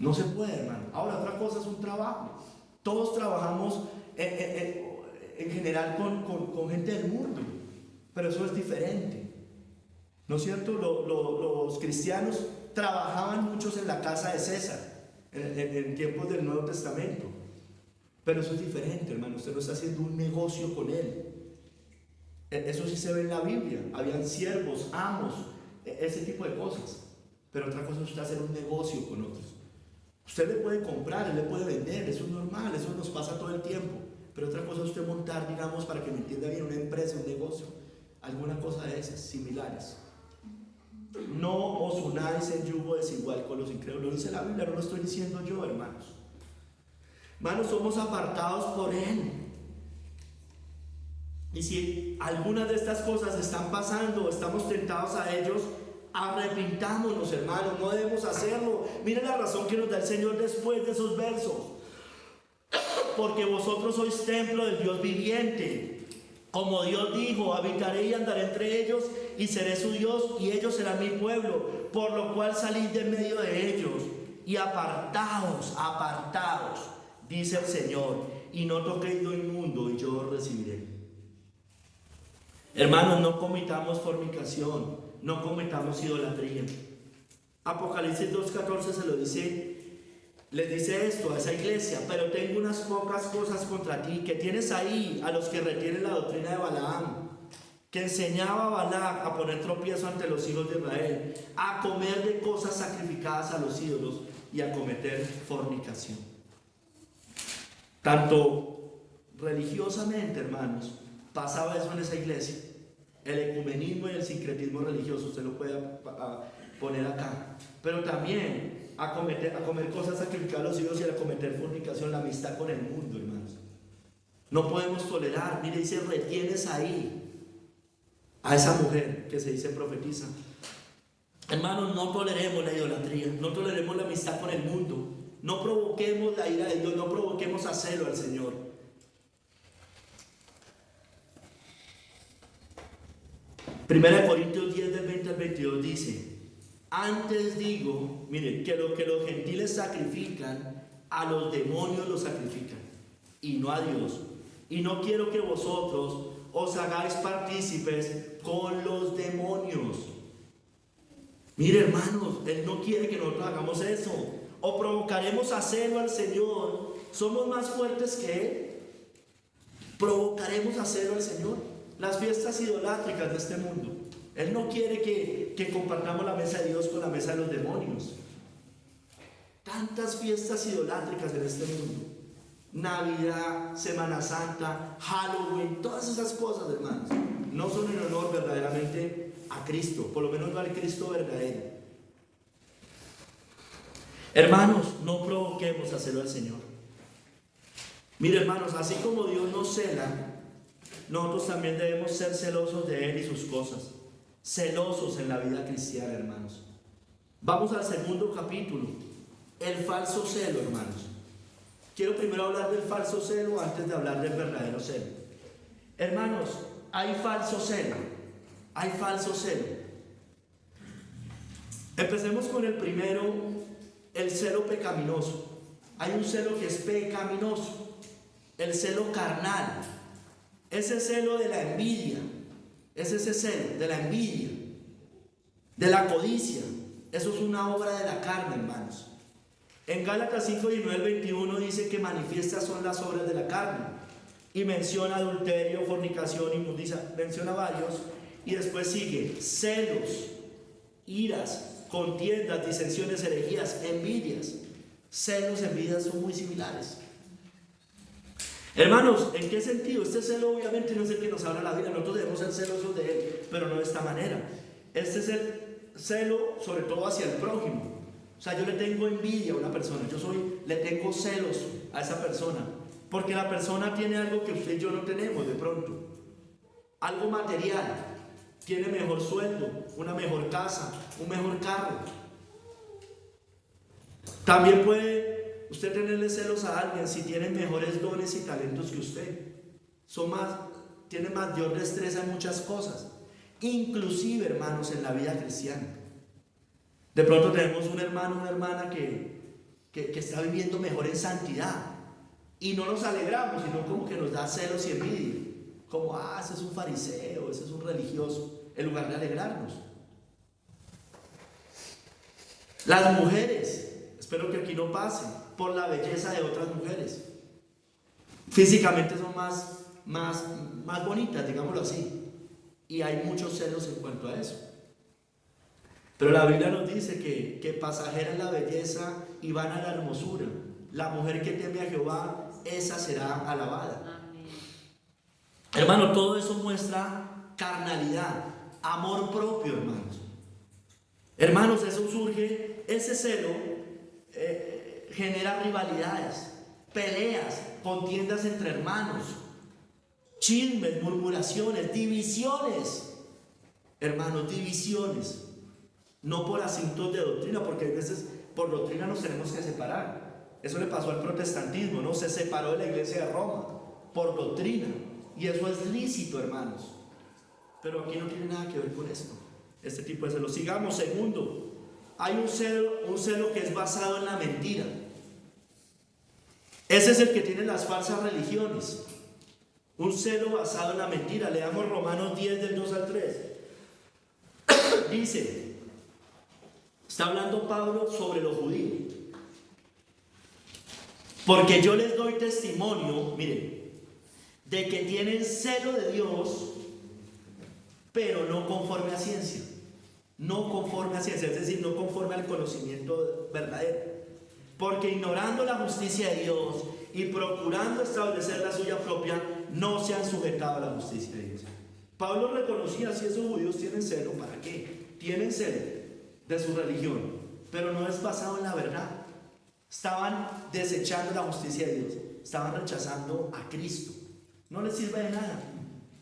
No se puede, hermano. Ahora, otra cosa es un trabajo. Todos trabajamos en general con gente del mundo, pero eso es diferente. ¿No es cierto? Los cristianos trabajaban muchos en la casa de César en tiempos del Nuevo Testamento, pero eso es diferente, hermano. Usted no está haciendo un negocio con él. Eso sí se ve en la Biblia. Habían siervos, amos, ese tipo de cosas. Pero otra cosa es usted hacer un negocio con otros. Usted le puede comprar, él le puede vender, eso es normal, eso nos pasa todo el tiempo. Pero otra cosa es usted montar, digamos, para que me entienda bien, una empresa, un negocio, alguna cosa de esas, similares. No os unáis en yugo desigual con los incrédulos. Lo dice la Biblia, no lo estoy diciendo yo, hermanos. Hermanos, somos apartados por Él. Y si algunas de estas cosas están pasando, estamos tentados a ellos, arrepintámonos, hermanos, no debemos hacerlo. Miren la razón que nos da el Señor después de esos versos. Porque vosotros sois templo del Dios viviente. Como Dios dijo, habitaré y andaré entre ellos y seré su Dios y ellos serán mi pueblo. Por lo cual salid de medio de ellos y apartaos, dice el Señor, y no toquéis lo inmundo y yo os recibiré. Hermanos, no cometamos fornicación, no cometamos idolatría. Apocalipsis 2:14 se lo dice, les dice esto a esa iglesia: pero tengo unas pocas cosas contra ti, que tienes ahí a los que retienen la doctrina de Balaam, que enseñaba a Balac a poner tropiezo ante los hijos de Israel, a comer de cosas sacrificadas a los ídolos y a cometer fornicación. Tanto religiosamente, hermanos, pasaba eso en esa iglesia. El ecumenismo y el sincretismo religioso, usted lo puede poner acá. Pero también a comer cosas sacrificadas a los ídolos y a cometer fornicación, la amistad con el mundo, hermanos. No podemos tolerar. Mire, dice, retienes ahí a esa mujer que se dice profetiza. Hermanos, no toleremos la idolatría, no toleremos la amistad con el mundo, no provoquemos la ira de Dios, no provoquemos a celo al Señor. Primera de Corintios 10 del 20 al 22 dice: antes digo, miren, que lo que los gentiles sacrifican, a los demonios los sacrifican, y no a Dios. Y no quiero que vosotros os hagáis partícipes con los demonios. Mire, hermanos, Él no quiere que nosotros hagamos eso. O provocaremos a celo al Señor. ¿Somos más fuertes que Él? ¿Provocaremos a celo al Señor? Las fiestas idolátricas de este mundo. Él no quiere que compartamos la mesa de Dios con la mesa de los demonios. Tantas fiestas idolátricas en este mundo. Navidad, Semana Santa, Halloween, todas esas cosas, hermanos, no son en honor verdaderamente a Cristo, por lo menos no al Cristo verdadero. Hermanos, no provoquemos a celo al Señor. Mire, hermanos, así como Dios nos cela, nosotros también debemos ser celosos de Él y sus cosas. Celosos en la vida cristiana, hermanos. Vamos al segundo capítulo, el falso celo, hermanos. Quiero primero hablar del falso celo antes de hablar del verdadero celo. Hermanos, hay falso celo. Hay falso celo. Empecemos con el primero, el celo pecaminoso. Hay un celo que es pecaminoso, el celo carnal. Ese celo de la envidia, es ese celo de la envidia, de la codicia. Eso es una obra de la carne, hermanos. En Gálatas 5:19-21 dice que manifiestas son las obras de la carne. Y menciona adulterio, fornicación, inmundicia, menciona varios. Y después sigue celos, iras, contiendas, disensiones, herejías, envidias. Celos, envidias son muy similares. Hermanos, ¿en qué sentido? Este celo obviamente no es el que nos habla la Biblia. Nosotros debemos ser celosos de él, pero no de esta manera. Este es el celo sobre todo hacia el prójimo. O sea, yo le tengo envidia a una persona, le tengo celos a esa persona, porque la persona tiene algo que usted y yo no tenemos de pronto, algo material, tiene mejor sueldo, una mejor casa, un mejor carro. También puede usted tenerle celos a alguien si tiene mejores dones y talentos que usted, tiene mayor destreza en muchas cosas, inclusive, hermanos, en la vida cristiana. De pronto tenemos un hermano, una hermana que está viviendo mejor en santidad y no nos alegramos, sino como que nos da celos y envidia, como, ese es un fariseo, ese es un religioso, en lugar de alegrarnos. Las mujeres, espero que aquí no pase, por la belleza de otras mujeres, físicamente son más bonitas, digámoslo así, y hay muchos celos en cuanto a eso. Pero la Biblia nos dice que pasajera es la belleza y vana la hermosura. La mujer que teme a Jehová, esa será alabada. Amén. Hermano, todo eso muestra carnalidad, amor propio, hermanos. Hermanos, eso surge, ese celo genera rivalidades, peleas, contiendas entre hermanos, chismes, murmuraciones, divisiones. Hermanos, divisiones. No por asuntos de doctrina, porque a veces por doctrina nos tenemos que separar. Eso le pasó al protestantismo, ¿no? Se separó de la iglesia de Roma por doctrina. Y eso es lícito, hermanos. Pero aquí no tiene nada que ver con esto. Este tipo de celo. Sigamos. Segundo, hay un celo que es basado en la mentira. Ese es el que tiene las falsas religiones. Un celo basado en la mentira. Leamos Romanos 10 del 2 al 3. Dice... Está hablando Pablo sobre los judíos. Porque yo les doy testimonio, miren, de que tienen celo de Dios, pero no conforme a ciencia. No conforme a ciencia, es decir, no conforme al conocimiento verdadero. Porque ignorando la justicia de Dios y procurando establecer la suya propia, no se han sujetado a la justicia de Dios. Pablo reconocía, si esos judíos tienen celo, ¿para qué? Tienen celo de su religión, pero no es basado en la verdad. Estaban desechando la justicia de Dios, estaban rechazando a Cristo. No les sirve de nada.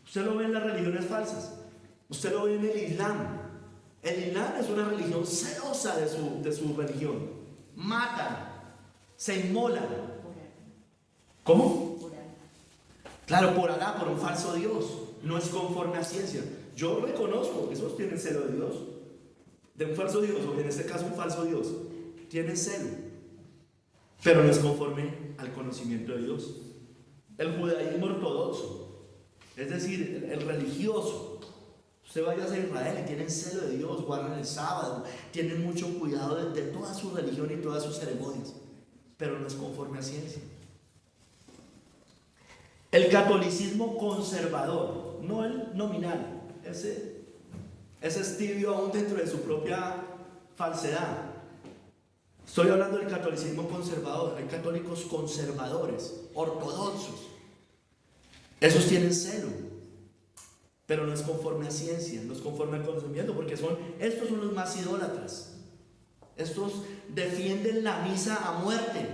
Usted lo ve en las religiones falsas, usted lo ve en el Islam. El Islam es una religión celosa de su religión. Matan, se inmolan. ¿Cómo? Claro, por Alá, por un falso Dios. No es conforme a ciencia. Yo reconozco que esos tienen celo de Dios, de un falso Dios, o en este caso un falso Dios, tienen celo, pero no es conforme al conocimiento de Dios. El judaísmo ortodoxo, es decir, el religioso, usted vaya a Israel y tienen celo de Dios, guardan el sábado, tienen mucho cuidado de toda su religión y todas sus ceremonias, pero no es conforme a ciencia. El catolicismo conservador, no el nominal, ese es tibio aún dentro de su propia falsedad. Estoy hablando del catolicismo conservador. Hay católicos conservadores, ortodoxos. Esos tienen celo, pero no es conforme a ciencia, no es conforme al conocimiento, porque estos son los más idólatras. Estos defienden la misa a muerte,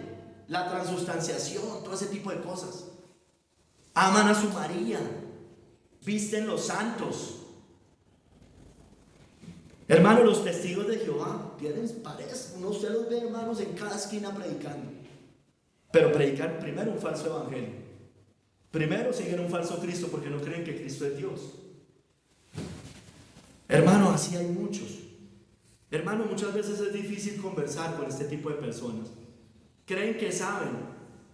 la transustanciación, todo ese tipo de cosas. Aman a su María, visten los santos. Hermanos, los testigos de Jehová uno se los ve, hermanos, en cada esquina predicando. Pero predican primero un falso evangelio. Primero siguen un falso Cristo porque no creen que Cristo es Dios. Hermano, así hay muchos. Hermano, muchas veces es difícil conversar con este tipo de personas. Creen que saben,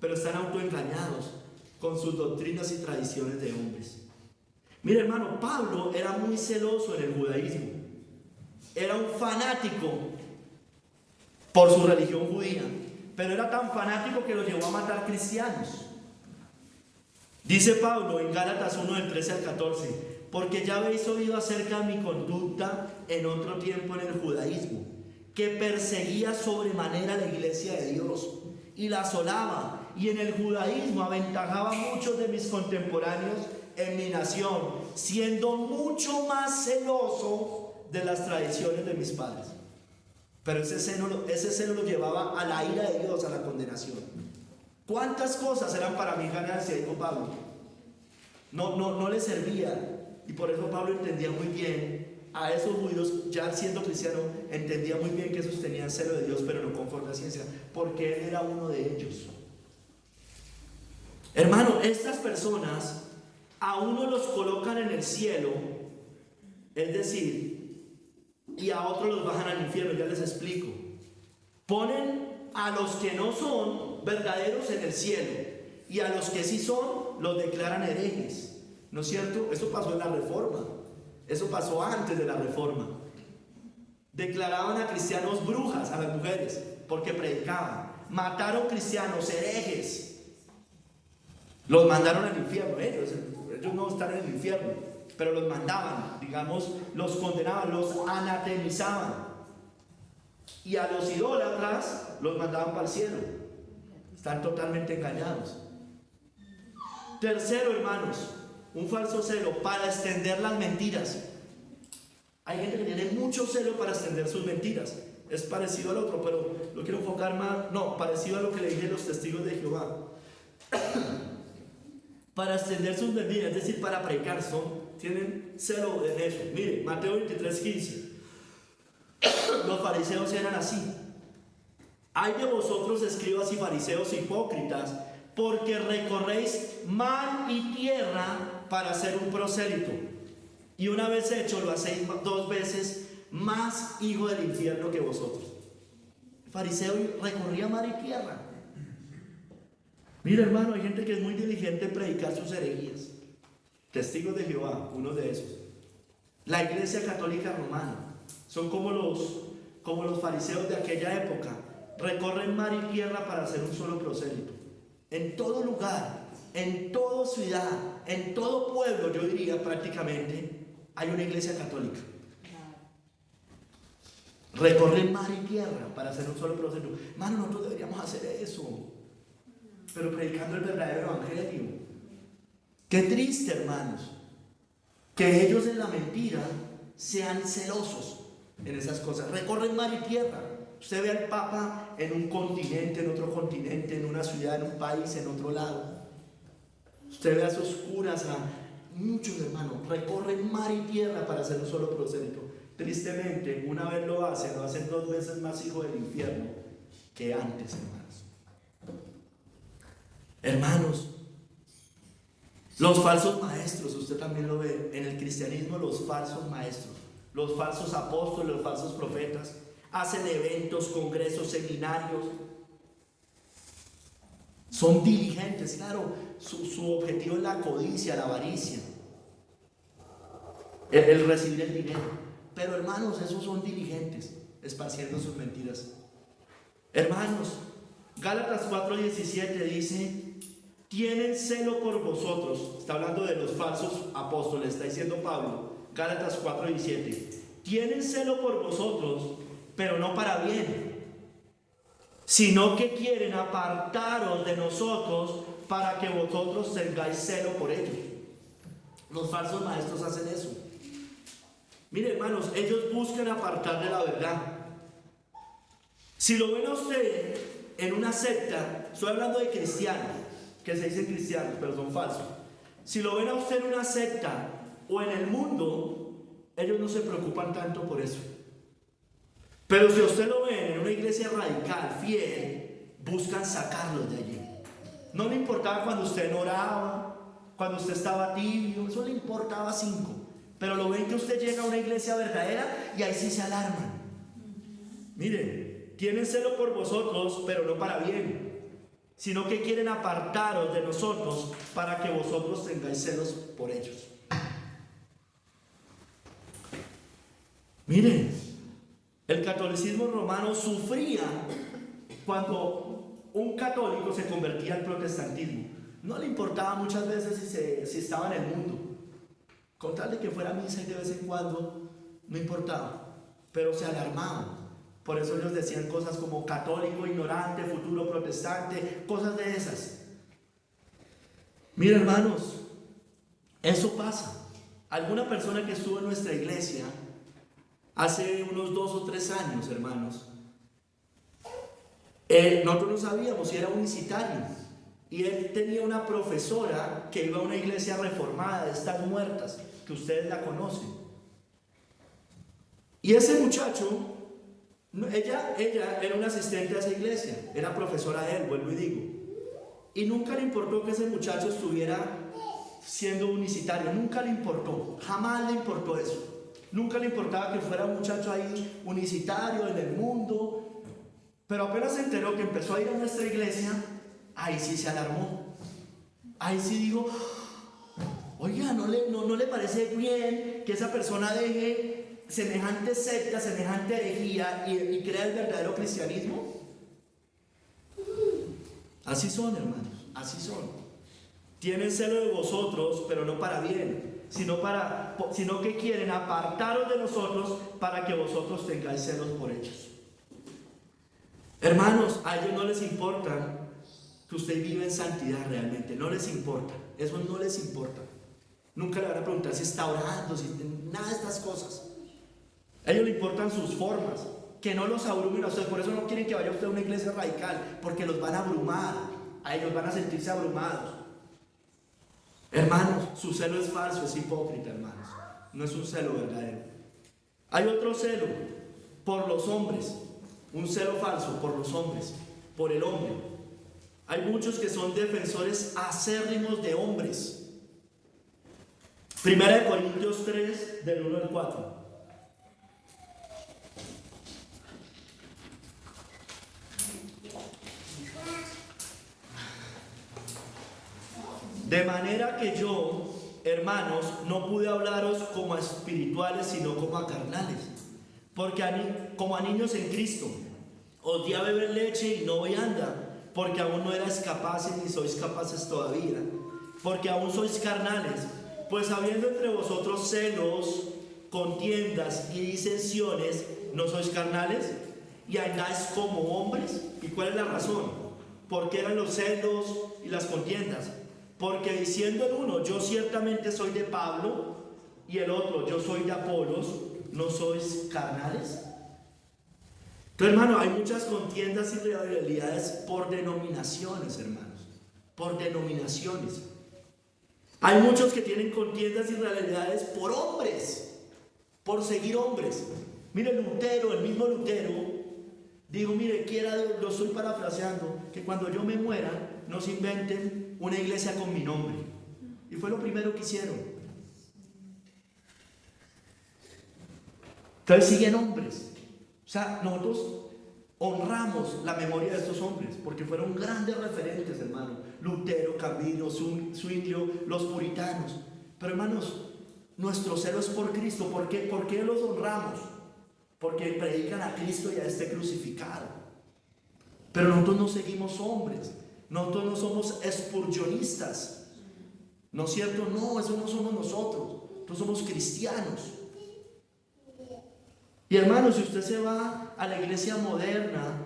pero están autoengañados con sus doctrinas y tradiciones de hombres. Mire, hermano, Pablo era muy celoso en el judaísmo. Era un fanático por su religión judía, pero era tan fanático que lo llevó a matar cristianos. Dice Pablo en Gálatas 1 del 13 al 14: porque ya habéis oído acerca de mi conducta en otro tiempo en el judaísmo, que perseguía sobremanera la iglesia de Dios y la asolaba, y en el judaísmo aventajaba a muchos de mis contemporáneos en mi nación, siendo mucho más celoso de las tradiciones de mis padres. Pero ese celo lo llevaba a la ira de Dios, a la condenación. ¿Cuántas cosas eran para mí ganancia? Dijo Pablo. No le servía. Y por eso Pablo entendía muy bien a esos judíos, ya siendo cristiano, entendía muy bien que esos tenían celo de Dios, pero no conforme a ciencia, porque él era uno de ellos. Hermano, estas personas a uno los colocan en el cielo, es decir, y a otros los bajan al infierno. Ya les explico. Ponen a los que no son verdaderos en el cielo, y a los que sí son los declaran herejes. ¿No es cierto? Eso pasó en la Reforma. Eso pasó antes de la Reforma. Declaraban a cristianos brujas, a las mujeres, porque predicaban. Mataron cristianos, herejes. Los mandaron al infierno. Ellos no están en el infierno, pero los mandaban, digamos, los condenaban, los anatemizaban. Y a los idólatras los mandaban para el cielo. Están totalmente engañados. Tercero, hermanos, un falso celo para extender las mentiras. Hay gente que tiene mucho celo para extender sus mentiras. Es parecido al otro, pero lo quiero enfocar más. No, parecido a lo que le dije a los testigos de Jehová. Para extender sus mentiras, es decir, para predicar, tienen celo en eso. Mire, Mateo 23:15. Los fariseos eran así. Hay de vosotros, escribas y fariseos hipócritas, porque recorréis mar y tierra para ser un prosélito, y una vez hecho lo hacéis 2 veces más hijo del infierno que vosotros. El fariseo recorría mar y tierra. Mira, hermano, hay gente que es muy diligente en predicar sus herejías. Testigos de Jehová, uno de esos. La Iglesia Católica Romana son como los fariseos de aquella época. Recorren mar y tierra para hacer un solo prosélito. En todo lugar, en toda ciudad, en todo pueblo, yo diría prácticamente, hay una iglesia católica. Recorren mar y tierra para hacer un solo prosélito. Hermano, nosotros deberíamos hacer eso, pero predicando el verdadero evangelio. Qué triste, hermanos, que ellos en la mentira sean celosos en esas cosas. Recorren mar y tierra. Usted ve al Papa en un continente, en otro continente, en una ciudad, en un país, en otro lado. Usted ve a sus curas, a muchos hermanos, recorren mar y tierra para hacer un solo prosélito. Tristemente, una vez lo hacen 2 veces más hijo del infierno que antes, hermanos. Hermanos, los falsos maestros, usted también lo ve en el cristianismo, los falsos maestros, los falsos apóstoles, los falsos profetas. Hacen eventos, congresos, seminarios. Son diligentes, claro. Su objetivo es la codicia, la avaricia, el recibir el dinero. Pero hermanos, esos son diligentes, esparciendo sus mentiras. Hermanos, Gálatas 4:17 dice: tienen celo por vosotros. Está hablando de los falsos apóstoles, está diciendo Pablo. Gálatas 4:17. Tienen celo por vosotros, pero no para bien, sino que quieren apartaros de nosotros para que vosotros tengáis celo por ellos. Los falsos maestros hacen eso. Mire, hermanos, ellos buscan apartar de la verdad. Si lo ven a usted en una secta, estoy hablando de cristianos, que se dicen cristianos, pero son falsos. Si lo ven a usted en una secta o en el mundo, ellos no se preocupan tanto por eso. Pero si usted lo ve en una iglesia radical, fiel, buscan sacarlos de allí. No le importaba cuando usted no oraba, cuando usted estaba tibio, eso le importaba 5. Pero lo ven que usted llega a una iglesia verdadera y ahí sí se alarman. Miren, tienen celo por vosotros, pero no para bien, sino que quieren apartaros de nosotros para que vosotros tengáis celos por ellos. Miren, el catolicismo romano sufría cuando un católico se convertía al protestantismo, no le importaba muchas veces si estaba en el mundo, con tal de que fuera a misa y de vez en cuando, no importaba, pero se alarmaban. Por eso ellos decían cosas como católico, ignorante, futuro protestante, cosas de esas. Mira, hermanos, eso pasa. Alguna persona que estuvo en nuestra iglesia hace unos 2 o 3 años, hermanos, nosotros no sabíamos si era unicitario, y él tenía una profesora que iba a una iglesia reformada de estas muertas, que ustedes la conocen. Y ese muchacho, ella era una asistente a esa iglesia, era profesora de él, vuelvo y digo, y nunca le importó que ese muchacho estuviera siendo unicitario, nunca le importó, jamás le importó eso, nunca le importaba que fuera un muchacho ahí unicitario en el mundo. Pero apenas se enteró que empezó a ir a nuestra iglesia, ahí sí se alarmó. Ahí sí dijo, oiga, ¿no le parece bien que esa persona deje semejante secta, semejante herejía y crea el verdadero cristianismo? Así son, hermanos, así son. Tienen celo de vosotros, pero no para bien, sino que quieren apartaros de nosotros para que vosotros tengáis celos por ellos. Hermanos, a ellos no les importa que usted vive en santidad realmente, no les importa, eso no les importa. Nunca le van a preguntar si está orando, si nada de estas cosas. A ellos le importan sus formas, que no los abrumen a ustedes. Por eso no quieren que vaya usted a una iglesia radical, porque los van a abrumar, a ellos van a sentirse abrumados. Hermanos, su celo es falso, es hipócrita, hermanos, no es un celo verdadero. Hay otro celo por los hombres. Un celo falso por los hombres, por el hombre. Hay muchos que son defensores acérrimos de hombres. Primera de Corintios 3, del 1 al 4. De manera que yo, hermanos, no pude hablaros como a espirituales, sino como a carnales. Porque como a niños en Cristo, os di a beber leche y no vianda, porque aún no erais capaces ni sois capaces todavía, porque aún sois carnales. Pues habiendo entre vosotros celos, contiendas y disensiones, ¿no sois carnales? Y andáis como hombres. ¿Y cuál es la razón? ¿Por qué eran los celos y las contiendas? Porque diciendo el uno, yo ciertamente soy de Pablo, y el otro, yo soy de Apolos, ¿no sois carnales? Entonces, hermano, hay muchas contiendas y rivalidades por denominaciones, hermanos, por denominaciones. Hay muchos que tienen contiendas y rivalidades por hombres, por seguir hombres. Mire, Lutero, el mismo Lutero, dijo, mire, lo estoy parafraseando, que cuando yo me muera, no se inventen una iglesia con mi nombre. Y fue lo primero que hicieron. Entonces siguen hombres. O sea, nosotros honramos la memoria de estos hombres porque fueron grandes referentes, hermano. Lutero, Calvino, Zwinglio, los puritanos. Pero, hermanos, nuestro celo es por Cristo. ¿Por qué los honramos? Porque predican a Cristo y a este crucificado. Pero nosotros no seguimos hombres. Nosotros no somos expursionistas. ¿No es cierto? No, eso no somos nosotros. Nosotros somos cristianos. Y hermano, si usted se va a la iglesia moderna,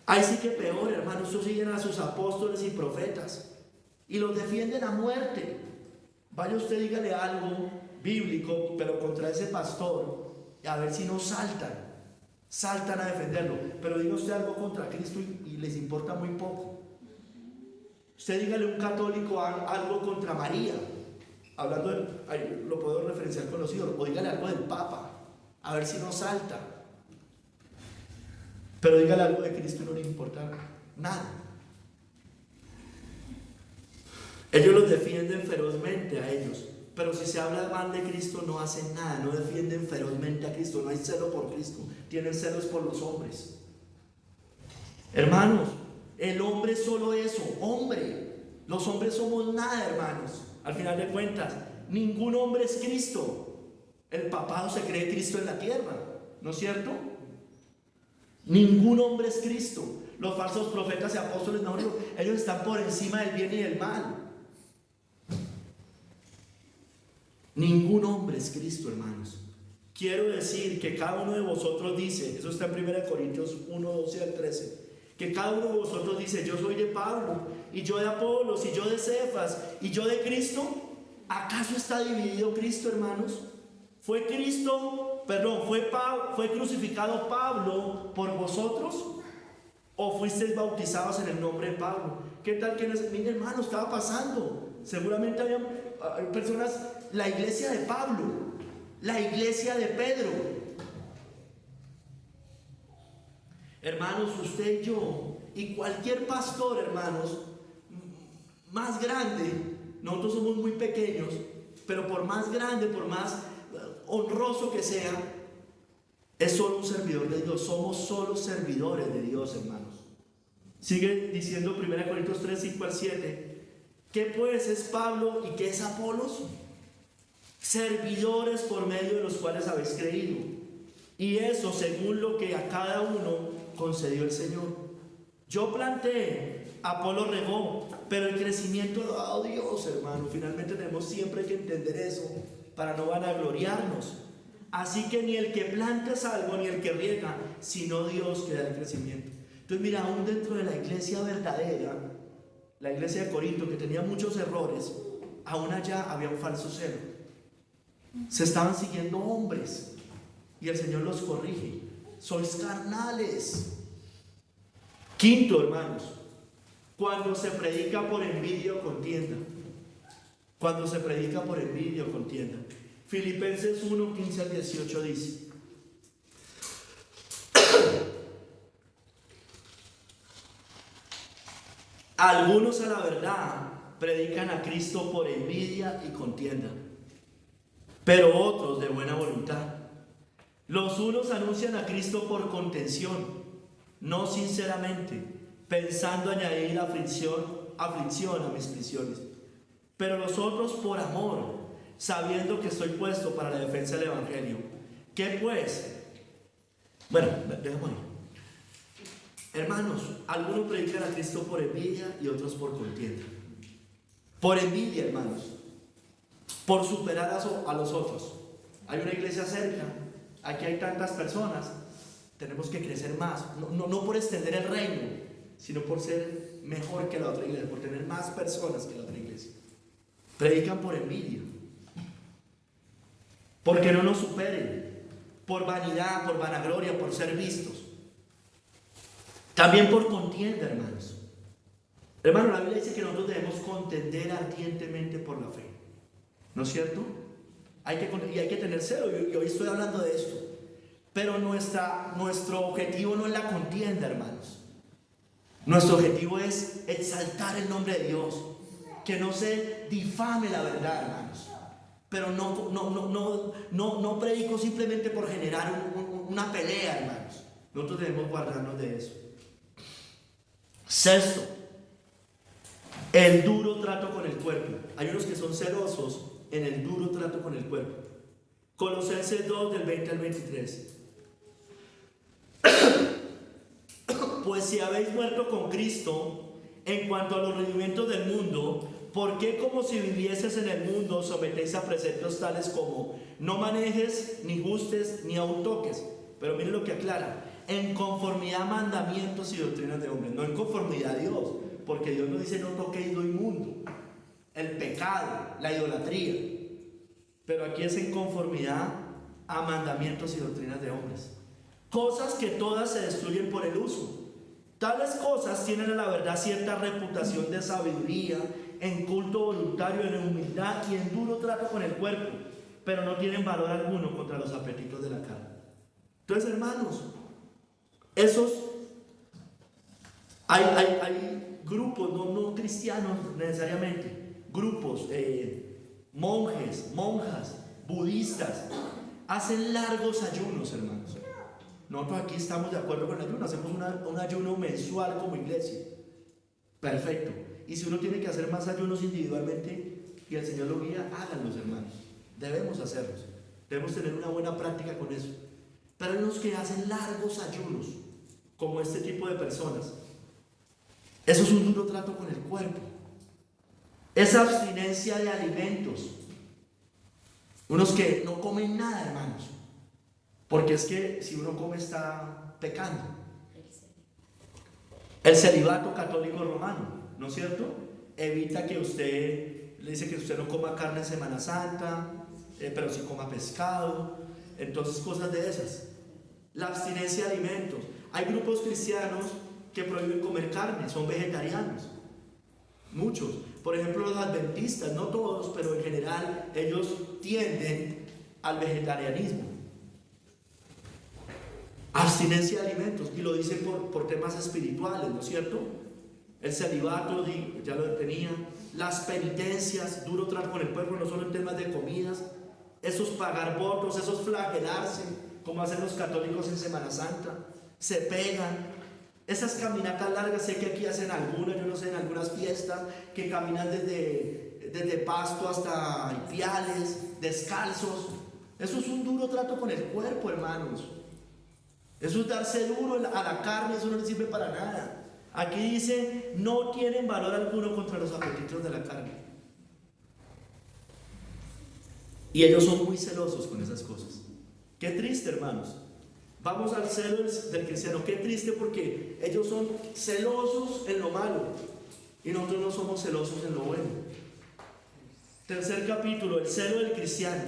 ahí sí que peor, hermano. Estos siguen a sus apóstoles y profetas y los defienden a muerte. Vaya usted, dígale algo bíblico, pero contra ese pastor, y a ver si no saltan a defenderlo. Pero diga usted algo contra Cristo y les importa muy poco. Usted dígale a un católico algo contra María, hablando lo puedo referenciar con los hijos, o dígale algo del Papa, a ver si no salta. Pero dígale algo de Cristo y no le importa nada. Ellos los defienden ferozmente a ellos, pero si se habla mal de Cristo no hacen nada, no defienden ferozmente a Cristo, no hay celo por Cristo, tienen celos por los hombres. Hermanos, el hombre es solo eso, hombre. Los hombres somos nada, hermanos. Al final de cuentas, ningún hombre es Cristo. El papado se cree Cristo en la tierra, ¿no es cierto? Ningún hombre es Cristo. los falsos profetas y apóstoles, no, ellos están por encima del bien y del mal. Ningún hombre es Cristo, hermanos. Quiero decir que cada uno de vosotros dice, eso está en 1 Corintios 1, 12 al 13, que cada uno de vosotros dice, yo soy de Pablo, y yo de Apolos, y yo de Cefas, y yo de Cristo. ¿Acaso está dividido Cristo, hermanos? ¿Fue crucificado Pablo por vosotros? ¿O fuisteis bautizados en el nombre de Pablo? ¿Qué tal que mire, hermano, estaba pasando? Seguramente había personas, la iglesia de Pablo, la iglesia de Pedro. Hermanos, usted y yo, y cualquier pastor, hermanos, más grande, nosotros somos muy pequeños, pero por más grande, por más honroso que sea, es solo un servidor de Dios. Somos solo servidores de Dios, hermanos. Sigue diciendo 1 Corintios 3, 5 al 7. ¿Qué pues es Pablo y qué es Apolos? Servidores por medio de los cuales habéis creído, y eso según lo que a cada uno concedió el Señor. Yo planté, Apolo regó, pero el crecimiento lo ha dado Dios, hermano. Finalmente tenemos siempre que entender eso para no vanagloriarnos. Así que ni el que planta es algo, ni el que riega, sino Dios que da el crecimiento. Entonces mira, aún dentro de la iglesia verdadera, la iglesia de Corinto, que tenía muchos errores, aún allá había un falso celo. Se estaban siguiendo hombres y el Señor los corrige. Sois carnales. Quinto, hermanos, cuando se predica por envidia o contienda. Cuando se predica por envidia o contienda. Filipenses 1, 15 al 18 dice: algunos a la verdad predican a Cristo por envidia y contienda, pero otros de buena voluntad. Los unos anuncian a Cristo por contención, no sinceramente, pensando añadir aflicción a mis prisiones. Pero los otros por amor, sabiendo que estoy puesto para la defensa del Evangelio. ¿Qué pues? Bueno, dejemos ahí. Hermanos, algunos predican a Cristo por envidia y otros por contienda. Por envidia, hermanos, por superar a los otros. Hay una iglesia cerca, aquí hay tantas personas, tenemos que crecer más. No por extender el reino, sino por ser mejor que la otra iglesia, por tener más personas que la otra iglesia. Predican por envidia, porque no nos superen, por vanidad, por vanagloria, por ser vistos. También por contienda, hermanos. Hermano, la Biblia dice que nosotros debemos contender ardientemente por la fe, ¿no es cierto? Hay que tener celo, y hoy estoy hablando de esto. Pero nuestro objetivo no es la contienda, hermanos. Nuestro objetivo es exaltar el nombre de Dios, que no se difame la verdad, hermanos. Pero no predico simplemente por generar una pelea, hermanos. Nosotros debemos guardarnos de eso. Sexto, el duro trato con el cuerpo. Hay unos que son celosos en el duro trato con el cuerpo. Colosenses 2, del 20 al 23. Pues si habéis muerto con Cristo en cuanto a los rudimentos del mundo, ¿por qué como si vivieses en el mundo sometéis a preceptos tales como no manejes, ni gustes, ni aun toques? Pero miren lo que aclara: en conformidad a mandamientos y doctrinas de hombres, no en conformidad a Dios, porque Dios nos dice no toquéis lo inmundo, el pecado, la idolatría. Pero aquí es en conformidad a mandamientos y doctrinas de hombres. Cosas que todas se destruyen por el uso. Tales cosas tienen a la verdad cierta reputación de sabiduría, en culto voluntario, en humildad y en duro trato con el cuerpo, pero no tienen valor alguno contra los apetitos de la carne. Entonces, hermanos, hay grupos, no cristianos necesariamente, grupos, monjes, monjas, budistas, hacen largos ayunos, hermanos. Nosotros aquí estamos de acuerdo con el ayuno, hacemos un ayuno mensual como iglesia. Perfecto. Y si uno tiene que hacer más ayunos individualmente y el Señor lo guía, háganlos, hermanos. Debemos hacerlos. Debemos tener una buena práctica con eso. Pero hay unos que hacen largos ayunos, como este tipo de personas. Eso es un duro trato con el cuerpo. Esa abstinencia de alimentos. Unos que no comen nada, hermanos. Porque es que si uno come está pecando. El celibato católico romano, ¿no es cierto? Evita que usted, le dice que usted no coma carne en Semana Santa, pero sí coma pescado. Entonces, cosas de esas. La abstinencia de alimentos. Hay grupos cristianos que prohíben comer carne, son vegetarianos. Muchos. Por ejemplo, los adventistas, no todos, pero en general ellos tienden al vegetarianismo. Abstinencia de alimentos, y lo dicen por temas espirituales, ¿no es cierto? El celibato, ya lo tenía. Las penitencias, duro trato con el cuerpo, no solo en temas de comidas. Esos pagar votos, esos flagelarse, como hacen los católicos en Semana Santa. Se pegan. Esas caminatas largas, sé que aquí hacen algunas, yo no sé, en algunas fiestas, que caminan desde Pasto hasta Ipiales, descalzos. Eso es un duro trato con el cuerpo, hermanos. Eso es darse duro a la carne, eso no le sirve para nada. Aquí dice, no tienen valor alguno contra los apetitos de la carne. Y ellos son muy celosos con esas cosas. Qué triste, hermanos. Vamos al celo del cristiano. Qué triste, porque ellos son celosos en lo malo y nosotros no somos celosos en lo bueno. Tercer capítulo, el celo del cristiano.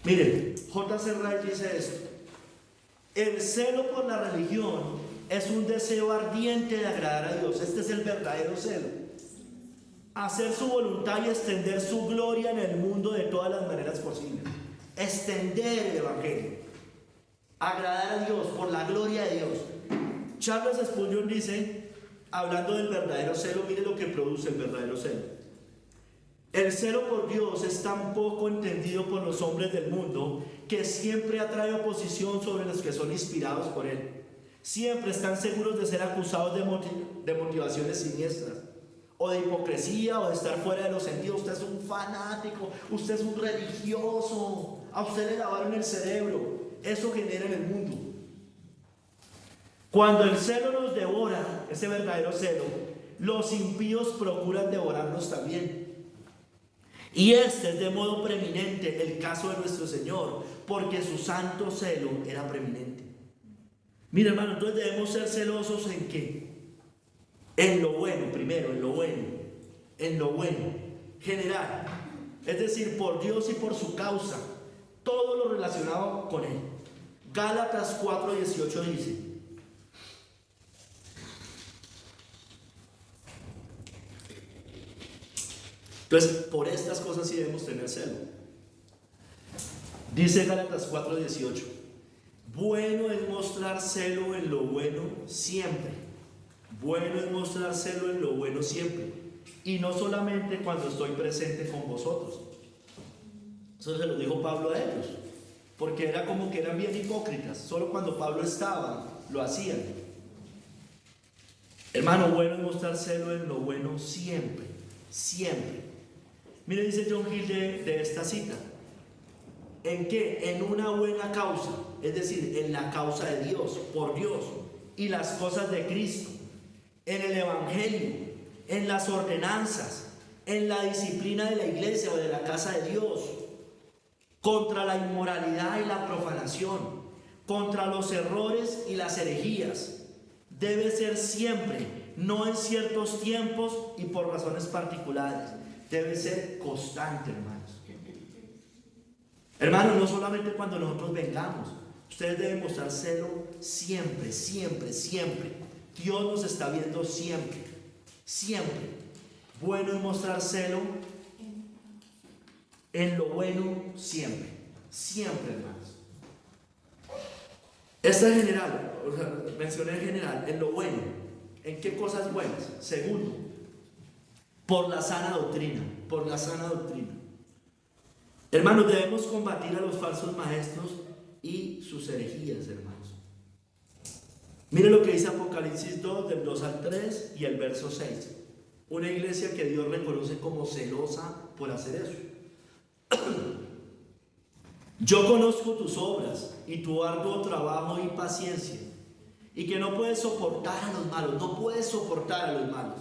Miren, J.C. Wright dice esto: el celo por la religión es un deseo ardiente de agradar a Dios. Este es el verdadero celo. Hacer su voluntad y extender su gloria en el mundo de todas las maneras posibles. Extender el evangelio. Agradar a Dios por la gloria de Dios. Charles Spurgeon dice, hablando del verdadero celo, mire lo que produce el verdadero celo. El celo por Dios es tan poco entendido por los hombres del mundo que siempre atrae oposición sobre los que son inspirados por él. Siempre están seguros de ser acusados de motivaciones siniestras, o de hipocresía, o de estar fuera de los sentidos. Usted es un fanático, usted es un religioso, a usted le lavaron el cerebro. Eso genera en el mundo. Cuando el celo nos devora, ese verdadero celo, los impíos procuran devorarnos también. Y este es de modo preeminente el caso de nuestro Señor, porque su santo celo era preeminente. Mira, hermano, entonces debemos ser celosos ¿en qué? En lo bueno, primero, en lo bueno, general, es decir, por Dios y por su causa, todo lo relacionado con él. Gálatas 4:18 dice: entonces, por estas cosas sí debemos tener celo. Dice Gálatas 4:18: bueno es mostrar celo en lo bueno siempre. Bueno es mostrar celo en lo bueno siempre. Y no solamente cuando estoy presente con vosotros. Eso se lo dijo Pablo a ellos, porque era como que eran bien hipócritas. Solo cuando Pablo estaba, lo hacían. Hermano, bueno es mostrar celo en lo bueno siempre. Siempre. Mire, dice John Hill de esta cita: ¿en qué? En una buena causa, es decir, en la causa de Dios, por Dios, y las cosas de Cristo, en el evangelio, en las ordenanzas, en la disciplina de la iglesia o de la casa de Dios, contra la inmoralidad y la profanación, contra los errores y las herejías. Debe ser siempre, no en ciertos tiempos y por razones particulares. Debe ser constante, hermanos. Hermanos, no solamente cuando nosotros vengamos. Ustedes deben mostrar celo siempre, siempre, siempre. Dios nos está viendo siempre, siempre. Bueno es mostrar celo en lo bueno siempre, siempre, hermanos. Esta es general, o sea, mencioné en general, en lo bueno. ¿En qué cosas buenas? Segundo, por la sana doctrina, por la sana doctrina. Hermanos, debemos combatir a los falsos maestros y sus herejías, hermanos. Mire lo que dice Apocalipsis 2, del 2 al 3 y el verso 6. Una iglesia que Dios reconoce como celosa por hacer eso. Yo conozco tus obras y tu arduo trabajo y paciencia, y que no puedes soportar a los malos, no puedes soportar a los malos.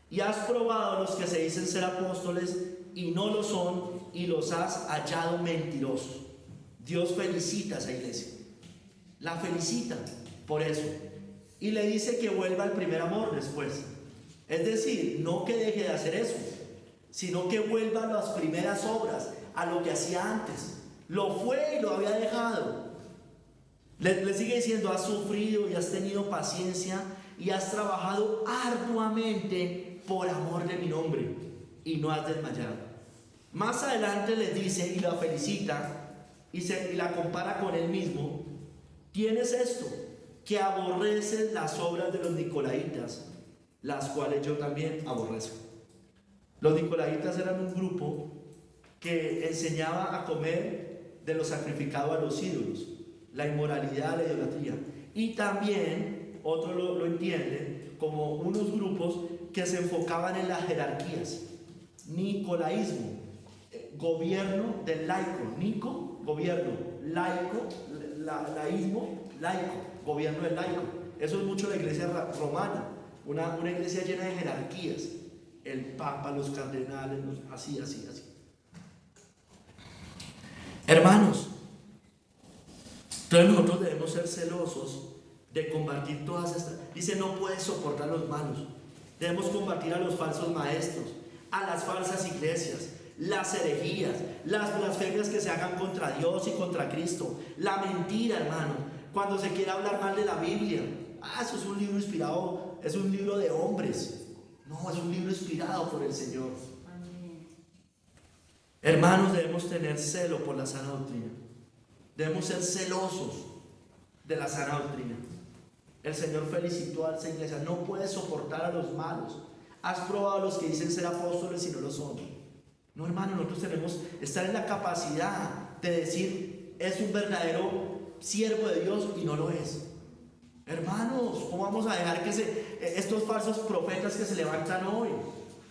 Y has probado a los que se dicen ser apóstoles y no lo son, y los has hallado mentirosos. Dios felicita a esa iglesia, la felicita por eso, y le dice que vuelva al primer amor después. Es decir, no que deje de hacer eso, sino que vuelva a las primeras obras, a lo que hacía antes. Lo fue y lo había dejado. Le sigue diciendo: has sufrido y has tenido paciencia y has trabajado arduamente por amor de mi nombre y no has desmayado. Más adelante les dice y la felicita y la compara con él mismo: tienes esto, que aborreces las obras de los nicolaitas, las cuales yo también aborrezco. Los nicolaitas eran un grupo que enseñaba a comer de lo sacrificado a los ídolos, la inmoralidad, la idolatría. Y también otros lo entienden como unos grupos que se enfocaban en las jerarquías. Nicolaísmo, gobierno del laico. Nico, gobierno. Laico, laísmo, laico, gobierno del laico. Eso es mucho la iglesia romana, una iglesia llena de jerarquías. El papa, los cardenales, así. Hermanos, entonces nosotros debemos ser celosos de combatir todas estas. Dice: no puedes soportar a los malos. Debemos combatir a los falsos maestros, a las falsas iglesias, las herejías, las blasfemias que se hagan contra Dios y contra Cristo, la mentira, hermano. Cuando se quiere hablar mal de la Biblia: eso es un libro inspirado, es un libro de hombres. No, es un libro inspirado por el Señor. Amén. Hermanos, debemos tener celo por la sana doctrina. Debemos ser celosos de la sana doctrina. El Señor felicitó a esa iglesia: no puedes soportar a los malos. Has probado a los que dicen ser apóstoles y no lo son. No, hermano, nosotros tenemos que estar en la capacidad de decir: es un verdadero siervo de Dios y no lo es. Hermanos, ¿cómo vamos a dejar que estos falsos profetas que se levantan hoy,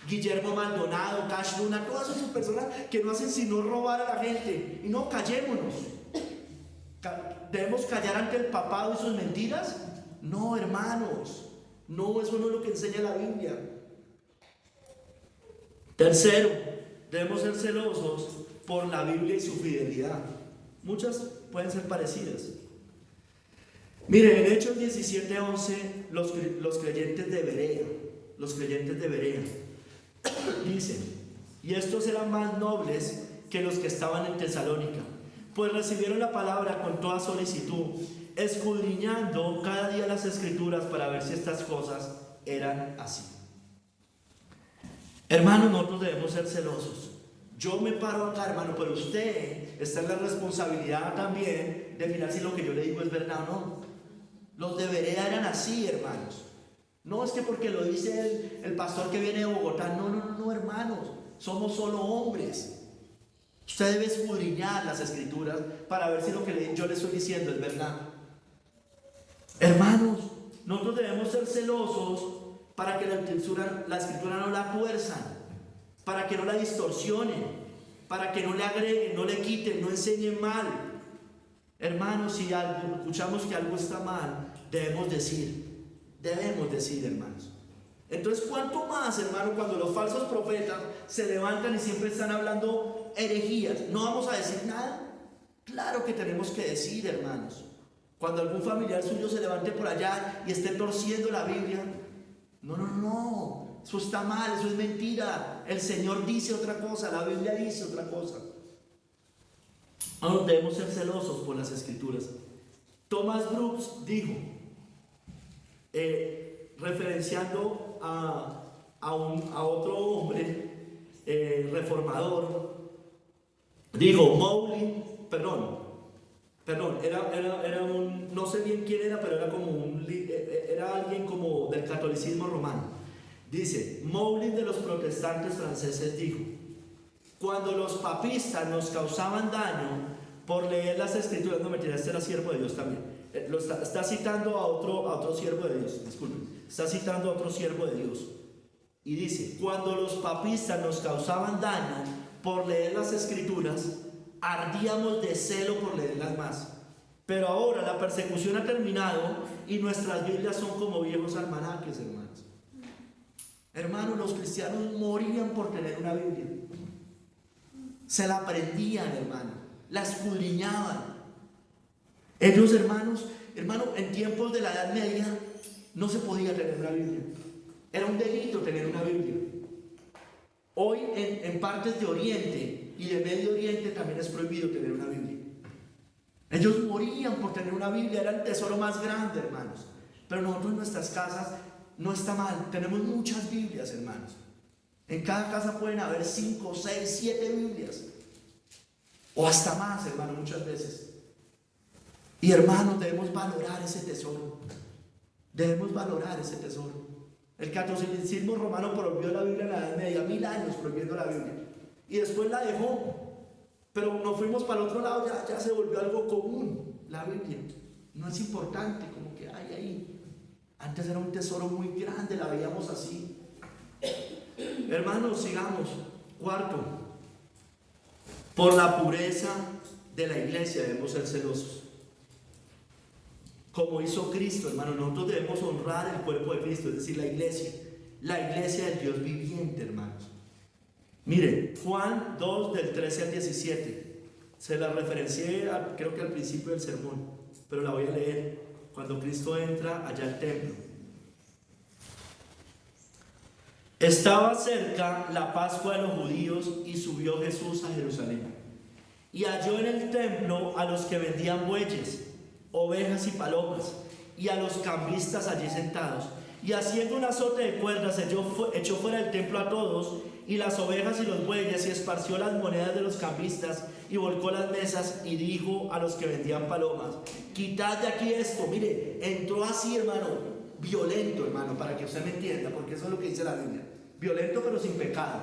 Guillermo Maldonado, Cash Luna, todas esas personas que no hacen sino robar a la gente? Y no, callémonos. ¿Debemos callar ante el papado y sus mentiras? No, hermanos, no, eso no es lo que enseña la Biblia. Tercero, debemos ser celosos por la Biblia y su fidelidad. Muchas pueden ser parecidas. Miren, en Hechos 17:11, los creyentes de Berea, dicen: y estos eran más nobles que los que estaban en Tesalónica, pues recibieron la palabra con toda solicitud, escudriñando cada día las escrituras para ver si estas cosas eran así. Hermanos, nosotros debemos ser celosos. Yo me paro acá, hermano, pero usted está en la responsabilidad también de mirar si lo que yo le digo es verdad o no. Los de Berea eran así, hermanos. No es que porque lo dice el pastor que viene de Bogotá. No, hermanos. Somos solo hombres. Usted debe escudriñar las escrituras para ver si lo que yo le estoy diciendo es verdad. Hermanos, nosotros debemos ser celosos para que la escritura no la tuerzan, para que no la distorsionen, para que no le agreguen, no le quiten, no enseñen mal. Hermanos, si escuchamos que algo está mal, debemos decir, hermanos. Entonces, ¿cuánto más, hermano, cuando los falsos profetas se levantan y siempre están hablando herejías? ¿No vamos a decir nada? Claro que tenemos que decir, hermanos. Cuando algún familiar suyo se levante por allá y esté torciendo la Biblia: no, eso está mal, eso es mentira. El Señor dice otra cosa, la Biblia dice otra cosa. Ahora debemos ser celosos por las escrituras. Thomas Brooks dijo, referenciando a otro hombre reformador, dijo: Mowley, era un, no sé bien quién era, pero era alguien como del catolicismo romano. Dice: Mowley, de los protestantes franceses, dijo: cuando los papistas nos causaban daño por leer las escrituras, no, mentira, este era siervo de Dios también, está citando a otro siervo de Dios, disculpen, está citando a otro siervo de Dios, y dice: cuando los papistas nos causaban daño por leer las escrituras, ardíamos de celo por leerlas más, Pero ahora la persecución ha terminado y nuestras Biblias son como viejos almanaques, hermanos. Hermanos, los cristianos morían por tener una Biblia. Se la aprendían, hermano, la escudriñaban. Ellos, hermano, en tiempos de la Edad Media no se podía tener una Biblia. Era un delito tener una Biblia. Hoy en partes de Oriente y de Medio Oriente también es prohibido tener una Biblia. Ellos morían por tener una Biblia, era el tesoro más grande, hermanos. Pero nosotros en nuestras casas no está mal, tenemos muchas Biblias, hermanos. En cada casa pueden haber 5, 6, 7 Biblias. O hasta más, hermano, muchas veces. Y hermanos, debemos valorar ese tesoro. Debemos valorar ese tesoro. El catolicismo romano prohibió la Biblia en la Edad Media, 1000 años prohibiendo la Biblia. Y después la dejó. Pero nos fuimos para el otro lado, ya se volvió algo común, la Biblia. No es importante, como que hay ahí. Antes era un tesoro muy grande, la veíamos así. Hermanos, sigamos. Cuarto, por la pureza de la iglesia debemos ser celosos. Como hizo Cristo, hermano, nosotros debemos honrar el cuerpo de Cristo, es decir, la iglesia del Dios viviente, hermanos. Mire, Juan 2 del 13 al 17, se la referencié creo que al principio del sermón, pero la voy a leer, cuando Cristo entra allá al templo. Estaba cerca la Pascua de los judíos y subió Jesús a Jerusalén. Y halló en el templo a los que vendían bueyes, ovejas y palomas, y a los cambistas allí sentados. Y haciendo un azote de cuerdas echó fuera del templo a todos, y las ovejas y los bueyes, y esparció las monedas de los cambistas, y volcó las mesas, y dijo a los que vendían palomas: quitad de aquí esto. Mire, entró así, hermano, violento, hermano, para que usted me entienda, porque eso es lo que dice la Biblia. Violento pero sin pecado,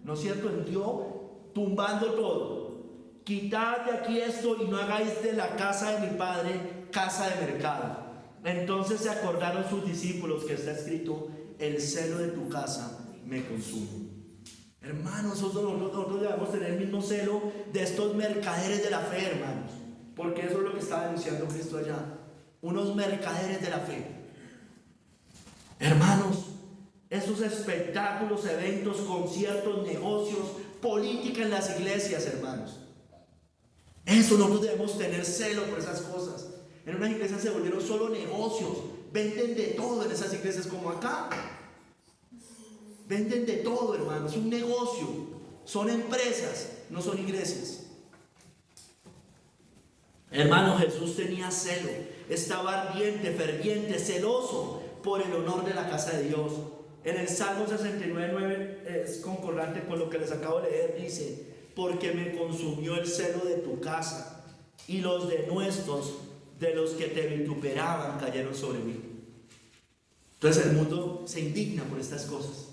¿no es cierto? Entró tumbando todo. Quitad de aquí esto y no hagáis de la casa de mi padre casa de mercado. Entonces se acordaron sus discípulos que está escrito: el celo de tu casa me consume. Hermanos, nosotros debemos tener el mismo celo de estos mercaderes de la fe, hermanos, porque eso es lo que estaba denunciando Cristo allá, unos mercaderes de la fe. Hermanos, esos espectáculos, eventos, conciertos, negocios, política en las iglesias, hermanos, eso nosotros debemos tener celo por esas cosas. En unas iglesias se volvieron solo negocios, venden de todo en esas iglesias, como acá. Venden de todo, hermanos, es un negocio. Son empresas, no son iglesias. Hermano, Jesús tenía celo, estaba ardiente, ferviente, celoso por el honor de la casa de Dios. En el Salmo 69:9 es concordante con lo que les acabo de leer, dice: porque me consumió el celo de tu casa, y los denuestos de los que te vituperaban cayeron sobre mí. Entonces el mundo se indigna por estas cosas.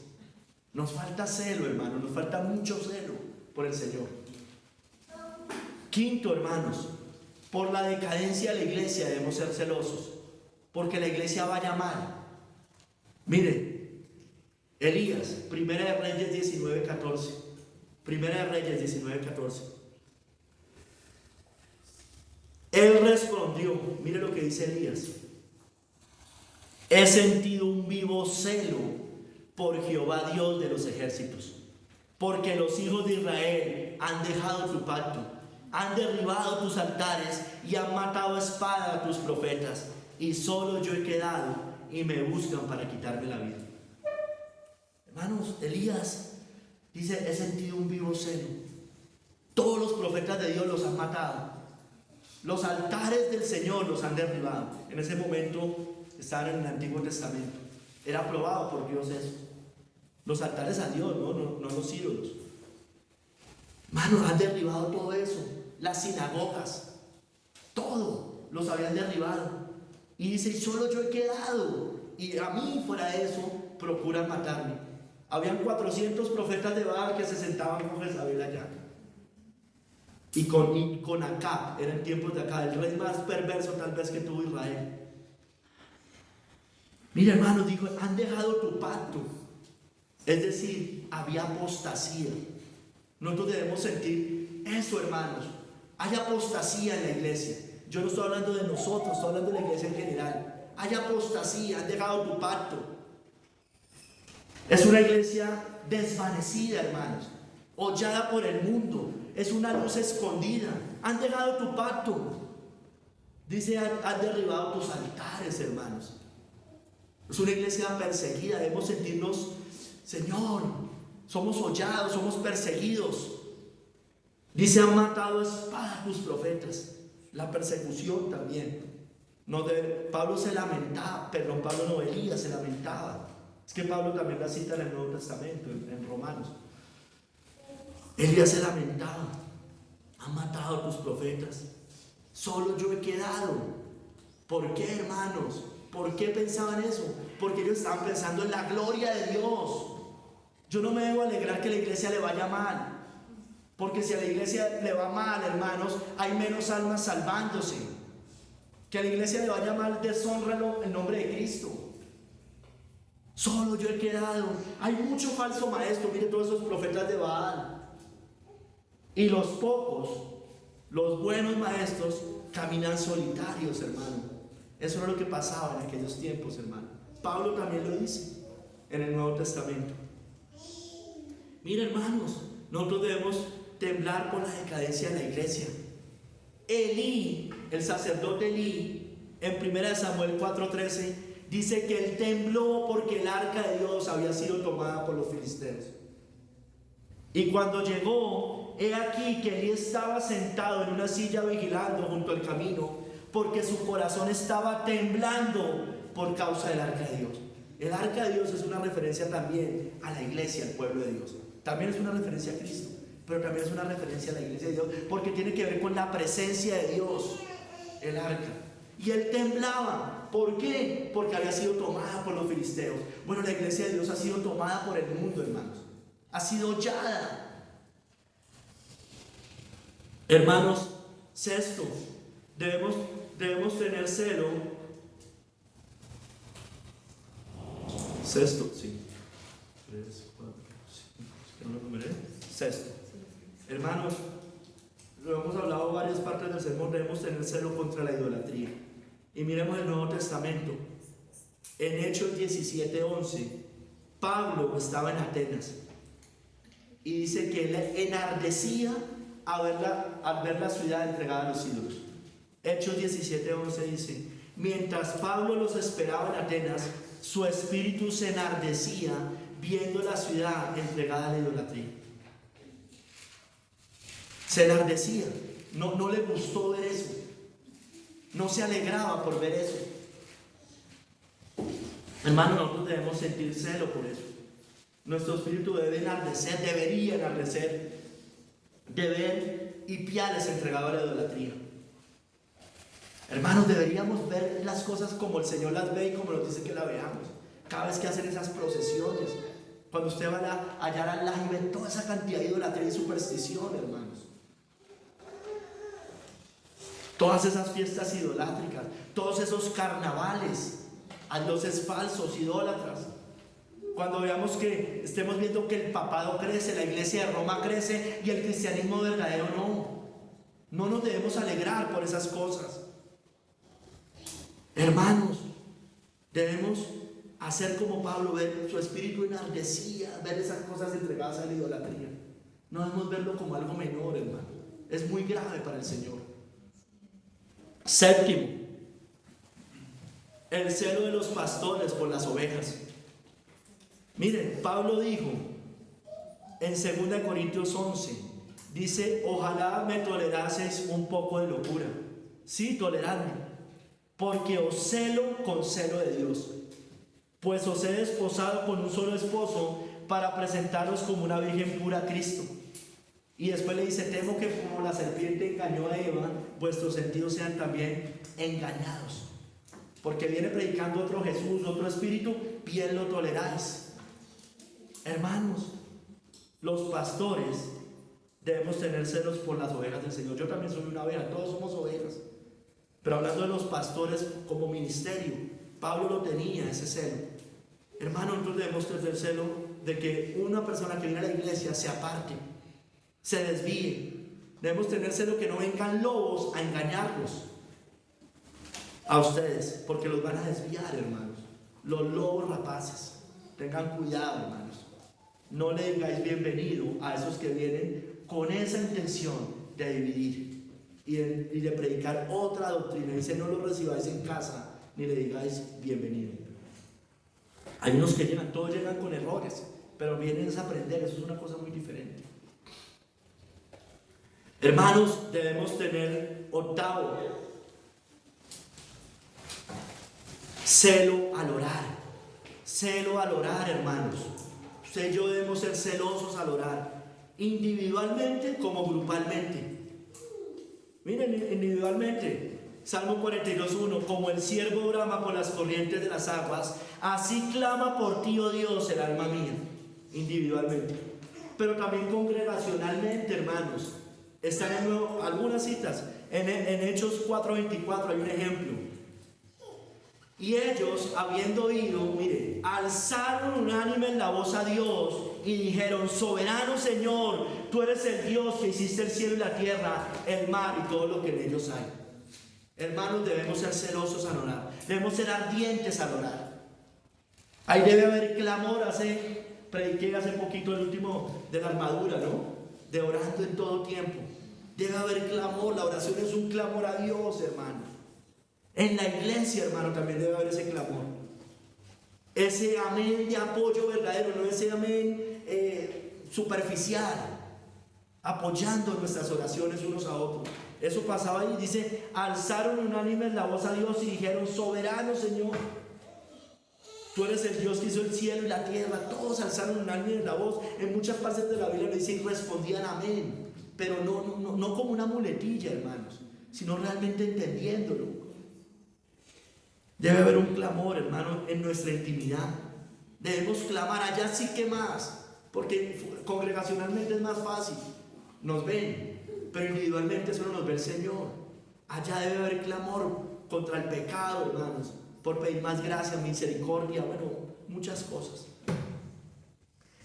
Nos falta celo, hermano, nos falta mucho celo por el Señor. Quinto, hermanos, por la decadencia de la iglesia debemos ser celosos, porque la iglesia vaya mal. Mire, Elías, Primera de Reyes 19:14. Primera de Reyes 19:14. Él respondió, mire lo que dice Elías: he sentido un vivo celo por Jehová Dios de los ejércitos, porque los hijos de Israel han dejado tu pacto, han derribado tus altares y han matado a espada a tus profetas, y solo yo he quedado y me buscan para quitarme la vida. Hermanos, Elías dice: he sentido un vivo celo. Todos los profetas de Dios los han matado. Los altares del Señor los han derribado. En ese momento estaban en el Antiguo Testamento. Era aprobado por Dios eso. Los altares a Dios, no los ídolos. Hermanos, han derribado todo eso. Las sinagogas, todo los habían derribado. Y dice: y solo yo he quedado, y a mí fuera de eso procuran matarme. Habían 400 profetas de Baal que se sentaban con Jezabel allá. Y con Acab, eran tiempos de Acab, el rey más perverso tal vez que tuvo Israel. Mira, hermanos, dijo: han dejado tu pacto. Es decir, había apostasía. Nosotros debemos sentir eso, hermanos. Hay apostasía en la iglesia. Yo no estoy hablando de nosotros, estoy hablando de la iglesia en general. Hay apostasía, han dejado tu pacto. Es una iglesia desvanecida, hermanos, hollada por el mundo. Es una luz escondida. Han dejado tu pacto. Dice, han derribado tus altares, hermanos. Es una iglesia perseguida. Debemos sentirnos, Señor, somos hollados, somos perseguidos. Dice, han matado a espada a tus profetas. La persecución también. Pablo se lamentaba, Pablo no, Elías se lamentaba. Es que Pablo también la cita en el Nuevo Testamento, en Romanos. Elías se lamentaba. Han matado a tus profetas. Solo yo he quedado. ¿Por qué, hermanos? ¿Por qué pensaban eso? Porque ellos estaban pensando en la gloria de Dios. Yo no me debo alegrar que a la iglesia le vaya mal. Porque si a la iglesia le va mal, hermanos, hay menos almas salvándose. Que a la iglesia le vaya mal, deshónralo en nombre de Cristo. Solo yo he quedado. Hay mucho falso maestro. Mire todos esos profetas de Baal. Y los pocos, los buenos maestros, caminan solitarios, hermano. Eso era lo que pasaba en aquellos tiempos, hermano. Pablo también lo dice en el Nuevo Testamento. Mira, hermanos, nosotros debemos temblar por la decadencia de la iglesia. Elí, el sacerdote Elí, en 1 Samuel 4:13, dice que él tembló porque el arca de Dios había sido tomada por los filisteos. Y cuando llegó, he aquí que Elí estaba sentado en una silla vigilando junto al camino, porque su corazón estaba temblando por causa del arca de Dios. El arca de Dios es una referencia también a la iglesia, al pueblo de Dios. También es una referencia a Cristo, pero también es una referencia a la iglesia de Dios, porque tiene que ver con la presencia de Dios, el arca. Y él temblaba. ¿Por qué? Porque había sido tomada por los filisteos. Bueno, la iglesia de Dios ha sido tomada por el mundo, hermanos. Ha sido hollada. Hermanos, sexto, debemos tener celo. Sexto, sí. 3, 4, 5. ¿No lo numeré? Sexto. Hermanos, lo hemos hablado varias partes del sermón, debemos tener celo contra la idolatría. Y miremos el Nuevo Testamento. En Hechos 17:11, Pablo estaba en Atenas. Y dice que él enardecía al ver la ciudad entregada a los ídolos. Hechos 17:11 dice: mientras Pablo los esperaba en Atenas, su espíritu se enardecía viendo la ciudad entregada a la idolatría. Se enardecía, no le gustó ver eso, no se alegraba por ver eso. Hermano, nosotros debemos sentir celo por eso. Nuestro espíritu debe enardecer, debería enardecer de ver Hipiales entregado a la idolatría. Hermanos, deberíamos ver las cosas como el Señor las ve y como nos dice que la veamos. Cada vez que hacen esas procesiones, cuando usted va allá al lago y ve toda esa cantidad de idolatría y superstición, hermanos. Todas esas fiestas idolátricas, todos esos carnavales a dioses falsos, idólatras. Cuando veamos que estemos viendo que el papado crece, la iglesia de Roma crece y el cristianismo verdadero no nos debemos alegrar por esas cosas. Hermanos, debemos hacer como Pablo, ver su espíritu enardecía, ver esas cosas entregadas a la idolatría. No debemos verlo como algo menor, hermano. Es muy grave para el Señor. Séptimo, el celo de los pastores por las ovejas. Miren, Pablo dijo en 2 Corintios 11, dice: ojalá me toleraseis un poco de locura. Sí, toleradme, porque os celo con celo de Dios, pues os he desposado con un solo esposo para presentaros como una virgen pura a Cristo. Y después le dice: temo que como la serpiente engañó a Eva, vuestros sentidos sean también engañados. Porque viene predicando otro Jesús, otro espíritu, bien lo toleráis. Hermanos, los pastores debemos tener celos por las ovejas del Señor. Yo también soy una oveja, todos somos ovejas. Pero hablando de los pastores como ministerio, Pablo lo tenía, ese celo. Hermanos, nosotros debemos tener celo de que una persona que viene a la iglesia se aparte, se desvíe. Debemos tener celo que no vengan lobos a engañarlos. a ustedes, porque los van a desviar, hermanos. Los lobos rapaces. Tengan cuidado, hermanos. No le digáis bienvenido a esos que vienen con esa intención de dividir y de predicar otra doctrina. Dice, no lo recibáis en casa ni le digáis bienvenido. Hay unos que llegan, todos llegan con errores, pero vienen a aprender. Eso es una cosa muy diferente. Hermanos, debemos tener, octavo, celo al orar. Celo al orar, hermanos. Usted y yo debemos ser celosos al orar, individualmente como grupalmente. Miren, individualmente, Salmo 42:1, como el ciervo brama por las corrientes de las aguas, así clama por ti, oh Dios, el alma mía. Individualmente, pero también congregacionalmente, hermanos. Están en algunas citas, en Hechos 4:24 hay un ejemplo. Y ellos, habiendo oído, mire, alzaron unánime la voz a Dios y dijeron, soberano Señor, tú eres el Dios que hiciste el cielo y la tierra, el mar y todo lo que en ellos hay. Hermanos, debemos ser celosos al orar, debemos ser ardientes al orar. Ahí debe haber clamor. Prediqué hace poquito el último de la armadura, ¿no? De orando en todo tiempo. Debe haber clamor, la oración es un clamor a Dios, hermano. En la iglesia, hermano, también debe haber ese clamor. Ese amén de apoyo verdadero, no ese amén superficial, apoyando nuestras oraciones unos a otros. Eso pasaba ahí, dice, alzaron unánimes la voz a Dios y dijeron, soberano Señor, tú eres el Dios que hizo el cielo y la tierra. Todos alzaron unánimes la voz. En muchas partes de la Biblia dice y respondían amén, pero no como una muletilla, hermanos, sino realmente entendiéndolo. Debe haber un clamor, hermano, en nuestra intimidad. Debemos clamar. Allá sí que más, porque congregacionalmente es más fácil, nos ven, pero individualmente solo nos ve el Señor. Allá debe haber clamor contra el pecado, hermanos, por pedir más gracia, misericordia, bueno, muchas cosas.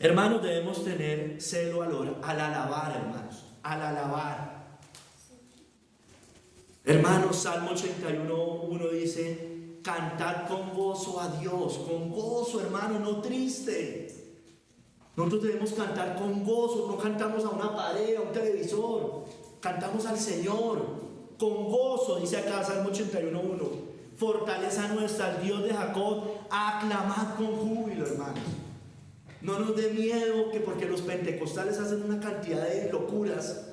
Hermanos, debemos tener celo al alabar, hermanos, al alabar. Hermanos, Salmo 81:1 dice, cantad con gozo a Dios, con gozo, hermano, no triste. Nosotros debemos cantar con gozo, no cantamos a una pared, a un televisor, cantamos al Señor, con gozo, dice acá Salmo 81:1, fortaleza nuestra, el Dios de Jacob, aclamad con júbilo, hermanos. No nos dé miedo que porque los pentecostales hacen una cantidad de locuras,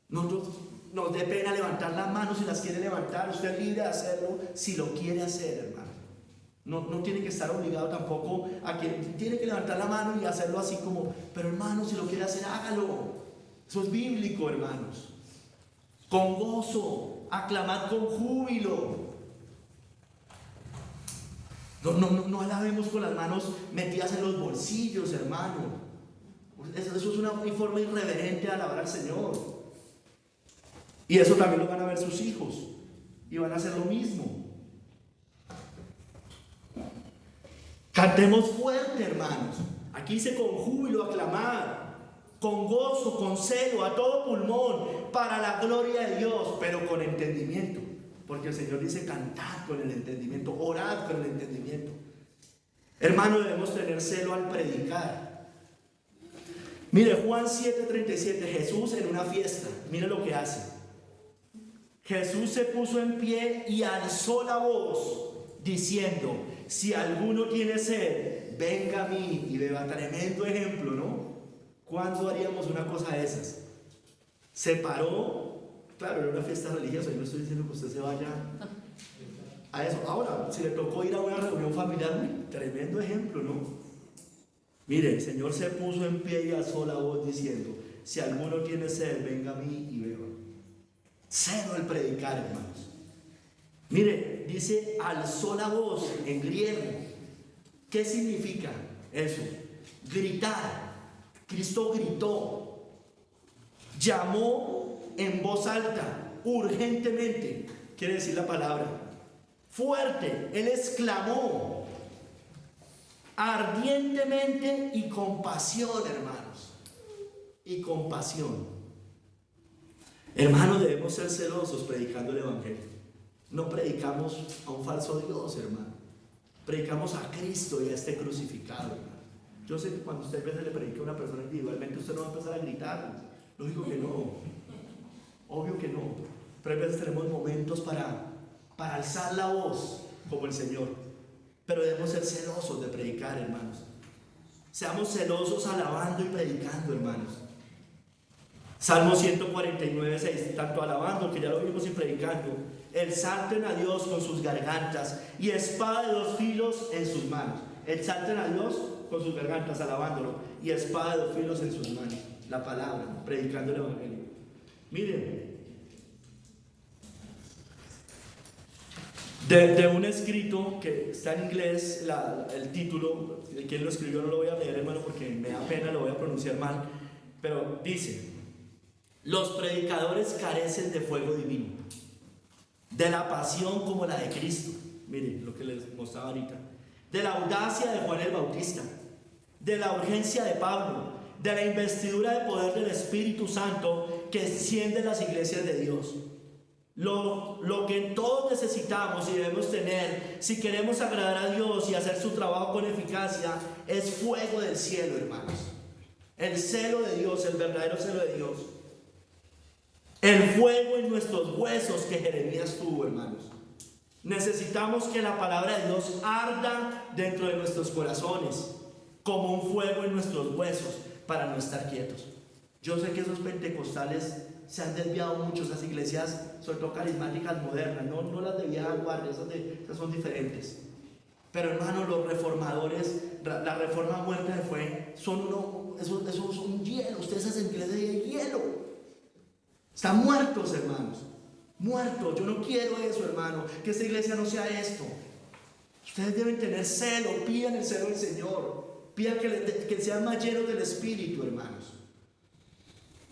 nos dé pena levantar las manos si las quiere levantar. Usted es libre de hacerlo si lo quiere hacer, hermano. No tiene que estar obligado tampoco a que tiene que levantar la mano y hacerlo así como, pero hermano, si lo quiere hacer, hágalo. Eso es bíblico, hermanos. Con gozo, aclamad con júbilo. No alabemos con las manos metidas en los bolsillos, hermano. Eso es una forma irreverente de alabar al Señor. Y eso también lo van a ver sus hijos. Y van a hacer lo mismo. Cantemos fuerte, hermanos. Aquí dice con júbilo, aclamar, con gozo, con celo, a todo pulmón, para la gloria de Dios, pero con entendimiento. Porque el Señor dice, cantad con el entendimiento, orad con el entendimiento. Hermanos, debemos tener celo al predicar. Mire, Juan 7:37, Jesús en una fiesta, mire lo que hace. Jesús se puso en pie y alzó la voz, diciendo, si alguno tiene sed, venga a mí y beba. Tremendo ejemplo, ¿no? ¿Cuándo haríamos una cosa de esas? Se paró, claro, era una fiesta religiosa, yo no estoy diciendo que usted se vaya a eso. Ahora, si le tocó ir a una reunión familiar, tremendo ejemplo, ¿no? Mire, el Señor se puso en pie y alzó la voz diciendo, si alguno tiene sed, venga a mí y beba. Cero el predicar, hermanos. Mire, dice alzó la voz en griego. ¿Qué significa eso? Gritar. Cristo gritó, llamó en voz alta, urgentemente, quiere decir la palabra, fuerte. Él exclamó ardientemente y con pasión, hermanos, y con pasión. Hermanos, debemos ser celosos predicando el evangelio. No predicamos a un falso Dios, hermano. Predicamos a Cristo y a este crucificado, hermano. Yo sé que cuando usted a veces le predica a una persona individualmente, usted no va a empezar a gritar. Lógico que no. Obvio que no. Pero a veces tenemos momentos para alzar la voz como el Señor. Pero debemos ser celosos de predicar, hermanos. Seamos celosos alabando y predicando, hermanos. Salmo 149, 6. Tanto alabando, que ya lo vimos, y predicando. Exalten a Dios con sus gargantas y espada de dos filos en sus manos. Exalten a Dios con sus gargantas, alabándolo, y espada de dos filos en sus manos. La palabra, predicando el Evangelio. Miren, de un escrito que está en inglés, el título, de quien lo escribió no lo voy a leer, hermano, porque me da pena, lo voy a pronunciar mal, pero dice: los predicadores carecen de fuego divino, de la pasión como la de Cristo. Miren lo que les mostraba ahorita. De la audacia de Juan el Bautista, de la urgencia de Pablo, de la investidura de poder del Espíritu Santo que enciende las iglesias de Dios. Lo que todos necesitamos y debemos tener si queremos agradar a Dios y hacer su trabajo con eficacia es fuego del cielo, hermanos. El celo de Dios, el verdadero celo de Dios. El fuego en nuestros huesos que Jeremías tuvo, hermanos. Necesitamos que la palabra de Dios arda dentro de nuestros corazones como un fuego en nuestros huesos para no estar quietos. Yo sé que esos pentecostales se han desviado mucho, esas iglesias, sobre todo carismáticas modernas, no las de vieja guardia, esas son diferentes. Pero hermanos, los reformadores, la reforma muerta de fue, eso es un hielo. Ustedes hacen iglesias de hielo. Están muertos, hermanos. Muertos. Yo no quiero eso, hermano. Que esta iglesia no sea esto. Ustedes deben tener celo. Pidan el celo del Señor. Pidan que sean más llenos del Espíritu, hermanos.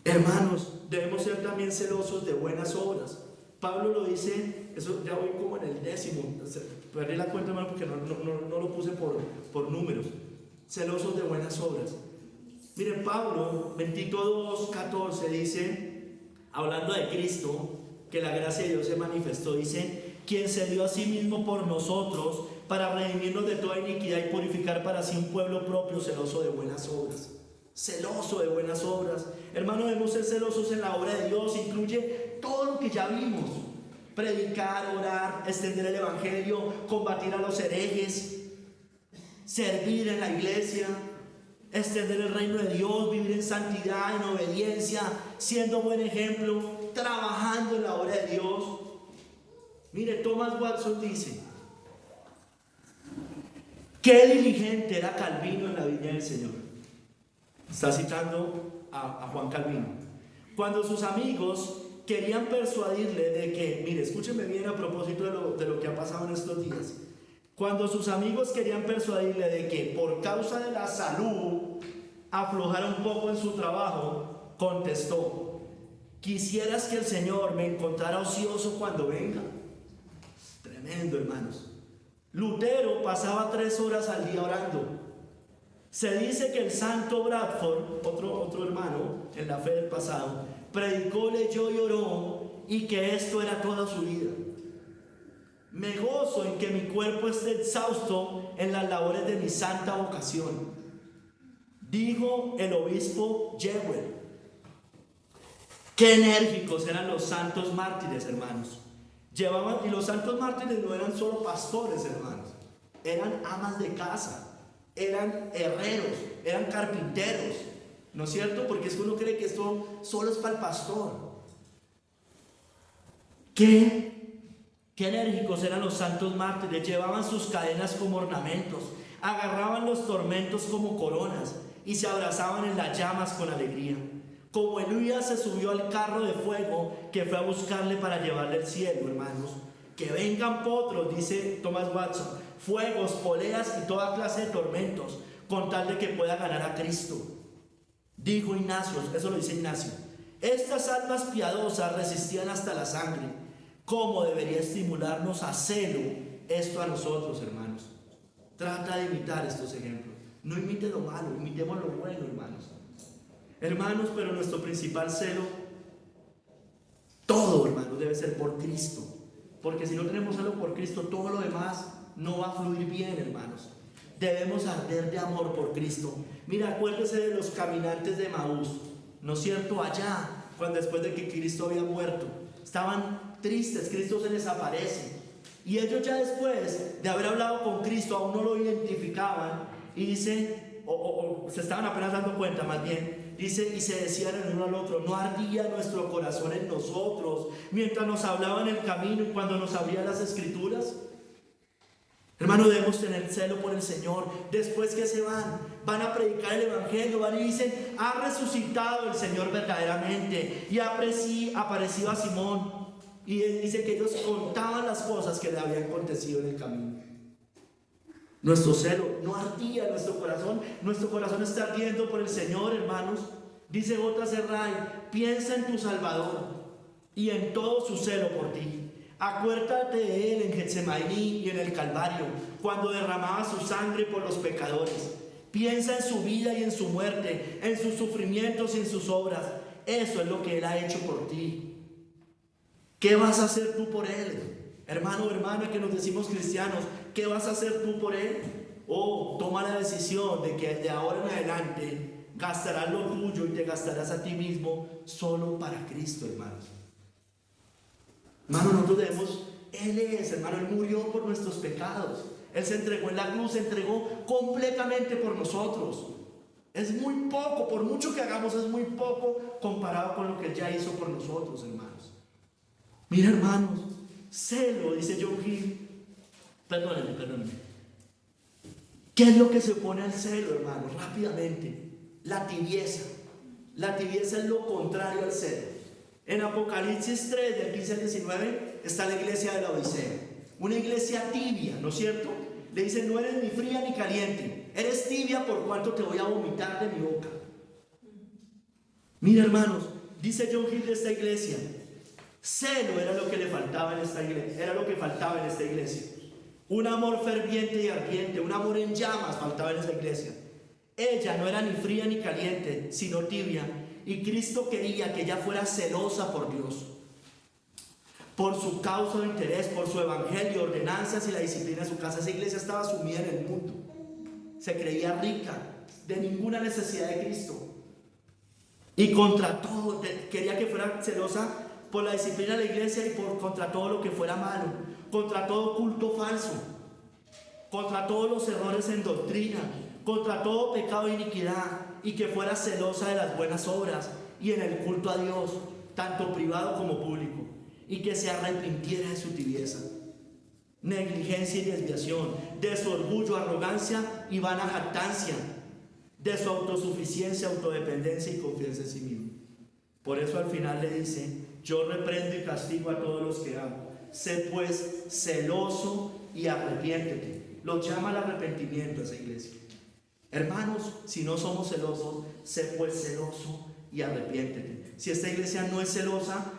Hermanos, debemos ser también celosos de buenas obras. Pablo lo dice, eso ya voy como en el 10º. Perdí la cuenta, hermano, porque no lo puse por números. Celosos de buenas obras. Miren, Pablo, 22:14 dice, hablando de Cristo, que la gracia de Dios se manifestó, dice: quien se dio a sí mismo por nosotros para redimirnos de toda iniquidad y purificar para sí un pueblo propio, celoso de buenas obras. Celoso de buenas obras. Hermanos, debemos ser celosos en la obra de Dios. Incluye todo lo que ya vimos: predicar, orar, extender el Evangelio, combatir a los herejes, servir en la iglesia, extender el reino de Dios, vivir en santidad, en obediencia, siendo buen ejemplo, trabajando en la obra de Dios. Mire, Thomas Watson dice: qué diligente era Calvino en la viña del Señor. Está citando a Juan Calvino. Cuando sus amigos querían persuadirle de que, mire, escúchenme bien a propósito de lo que ha pasado en estos días. Cuando sus amigos querían persuadirle de que por causa de la salud aflojara un poco en su trabajo, contestó: quisieras que el Señor me encontrara ocioso cuando venga. Tremendo, hermanos. Lutero pasaba 3 horas al día orando. Se dice que el santo Bradford, otro hermano en la fe del pasado, predicó, leyó y oró, y que esto era toda su vida. Me gozo en que mi cuerpo esté exhausto en las labores de mi santa vocación, dijo el obispo Jewell. Qué enérgicos eran los santos mártires, hermanos. Y los santos mártires no eran solo pastores, hermanos, eran amas de casa, eran herreros, eran carpinteros, ¿no es cierto? Porque es que uno cree que esto solo es para el pastor. Qué enérgicos eran los santos mártires. Llevaban sus cadenas como ornamentos, agarraban los tormentos como coronas y se abrazaban en las llamas con alegría. Como Elías se subió al carro de fuego que fue a buscarle para llevarle al cielo, hermanos. Que vengan potros, dice Thomas Watson, fuegos, poleas y toda clase de tormentos, con tal de que pueda ganar a Cristo. Dijo Ignacio, eso lo dice Ignacio: estas almas piadosas resistían hasta la sangre. ¿Cómo debería estimularnos a celo esto a nosotros, hermanos? Trata de imitar estos ejemplos. No imite lo malo, imitemos lo bueno, hermanos. Hermanos, pero nuestro principal celo, todo, hermanos, debe ser por Cristo. porque si no tenemos celo por Cristo, todo lo demás no va a fluir bien, hermanos. Debemos arder de amor por Cristo. Mira, acuérdese de los caminantes de Maús, ¿no es cierto? Allá, cuando después de que Cristo había muerto, estaban tristes, Cristo se les aparece. Y ellos ya después de haber hablado con Cristo, aún no lo identificaban. Y dice, o se estaban apenas dando cuenta más bien. Dice, y se decían el uno al otro: ¿no ardía nuestro corazón en nosotros mientras nos hablaba en el camino y cuando nos abría las escrituras? Hermano, debemos tener celo por el Señor. Después que se van a predicar el Evangelio, van y dicen: ha resucitado el Señor verdaderamente y ha aparecido a Simón. Y él dice que ellos contaban las cosas que le habían acontecido en el camino. Nuestro celo no ardía en nuestro corazón está ardiendo por el Señor, hermanos. Dice J.C. Wright: piensa en tu Salvador y en todo su celo por ti. Acuérdate de él en Getsemaní y en el Calvario, cuando derramaba su sangre por los pecadores. Piensa en su vida y en su muerte, en sus sufrimientos y en sus obras. Eso es lo que él ha hecho por ti. ¿Qué vas a hacer tú por él? Hermano o hermana que nos decimos cristianos, ¿qué vas a hacer tú por él? Toma la decisión de que de ahora en adelante gastarás lo tuyo y te gastarás a ti mismo solo para Cristo, hermanos. Hermano, nosotros debemos, Él murió por nuestros pecados. Él se entregó en la cruz, se entregó completamente por nosotros. Es muy poco, por mucho que hagamos, es muy poco comparado con lo que Él ya hizo por nosotros, hermanos. Mira, hermanos, celo, dice John Hill. Perdónenme. ¿Qué es lo que se opone al celo, hermanos? Rápidamente, la tibieza. La tibieza es lo contrario al celo. En Apocalipsis 3, del 15 al 19, está la iglesia de la Odisea. Una iglesia tibia, ¿no es cierto? Le dicen: no eres ni fría ni caliente, eres tibia por cuanto te voy a vomitar de mi boca. Mira, hermanos, dice John Hill de esta iglesia: celo era lo que le faltaba en esta iglesia, era lo que faltaba en esta iglesia. Un amor ferviente y ardiente, un amor en llamas faltaba en esa iglesia. Ella no era ni fría ni caliente, sino tibia. Y Cristo quería que ella fuera celosa por Dios, por su causa de interés, por su evangelio, ordenanzas y la disciplina de su casa. Esa iglesia estaba sumida en el mundo, se creía rica, de ninguna necesidad de Cristo. Y contra todo, quería que fuera celosa por la disciplina de la iglesia y contra todo lo que fuera malo, contra todo culto falso, contra todos los errores en doctrina, contra todo pecado e iniquidad, y que fuera celosa de las buenas obras y en el culto a Dios, tanto privado como público, y que se arrepintiera de su tibieza, negligencia y desviación, de su orgullo, arrogancia y vana jactancia, de su autosuficiencia, autodependencia y confianza en sí mismo. Por eso al final le dice: yo reprendo y castigo a todos los que amo. Sé pues celoso y arrepiéntete. Los llama al arrepentimiento a esa iglesia. Hermanos, si no somos celosos, sé pues celoso y arrepiéntete. Si esta iglesia no es celosa,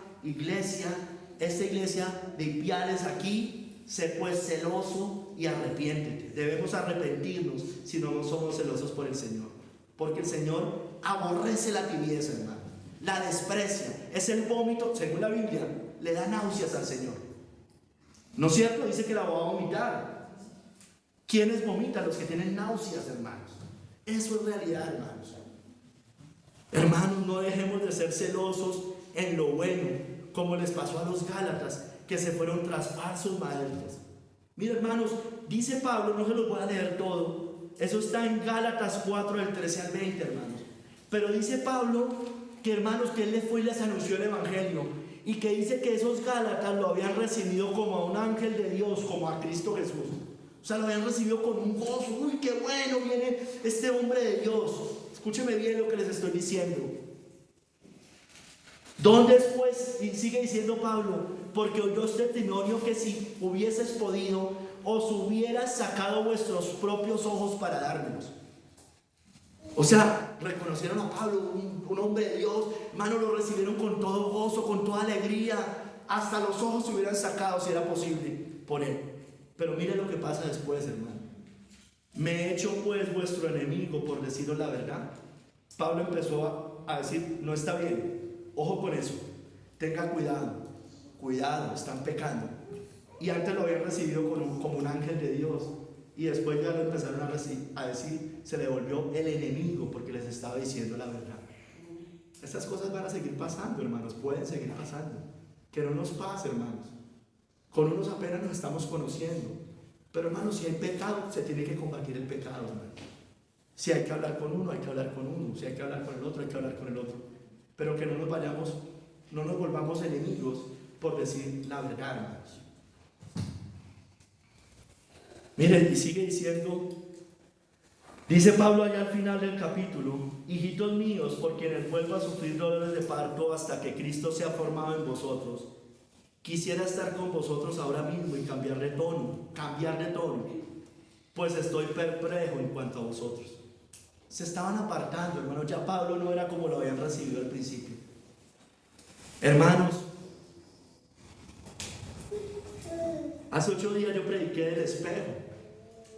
esta iglesia de Ipiales aquí, sé pues celoso y arrepiéntete. Debemos arrepentirnos si no somos celosos por el Señor, porque el Señor aborrece la tibieza, hermano, la desprecia. Es el vómito, según la Biblia, le da náuseas al Señor, ¿no es cierto? Dice que la va a vomitar. ¿Quiénes vomitan? Los que tienen náuseas, hermanos. Eso es realidad, hermanos. Hermanos, no dejemos de ser celosos en lo bueno, como les pasó a los Gálatas, que se fueron tras falsos maestros. Mira, hermanos, dice Pablo, no se los voy a leer todo, eso está en Gálatas 4, del 13 al 20, hermanos. Pero dice Pablo que, hermanos, que él les fue y les anunció el evangelio, y que dice que esos Gálatas lo habían recibido como a un ángel de Dios, como a Cristo Jesús. O sea, lo habían recibido con un gozo. Uy, qué bueno, viene este hombre de Dios. Escúcheme bien lo que les estoy diciendo. ¿Dónde después? Y sigue diciendo Pablo: porque oyó este testimonio que si hubieses podido, os hubieras sacado vuestros propios ojos para dármelos. O sea, reconocieron a Pablo, un hombre de Dios. Hermano, lo recibieron con todo gozo, con toda alegría. Hasta los ojos se hubieran sacado, si era posible, por él. Pero mire lo que pasa después, hermano. Me he hecho pues vuestro enemigo por deciros la verdad. Pablo empezó a decir: no está bien, ojo con eso, tenga cuidado, están pecando. Y antes lo habían recibido como un ángel de Dios. Y después ya lo empezaron a decir, se le volvió el enemigo porque les estaba diciendo la verdad. Estas cosas van a seguir pasando, hermanos, pueden seguir pasando. Que no nos pase, hermanos. Con unos apenas nos estamos conociendo. Pero, hermanos, si hay pecado, se tiene que combatir el pecado, hermano. Si hay que hablar con uno, hay que hablar con uno. Si hay que hablar con el otro, hay que hablar con el otro. Pero que no nos volvamos enemigos por decir la verdad, hermanos. Miren, y sigue diciendo, dice Pablo allá al final del capítulo: hijitos míos, por quienes vuelvo a sufrir dolores de parto hasta que Cristo sea formado en vosotros, quisiera estar con vosotros ahora mismo y cambiar de tono, pues estoy perplejo en cuanto a vosotros. Se estaban apartando, hermanos. Ya Pablo no era como lo habían recibido al principio. Hermanos, hace 8 días yo prediqué del espejo.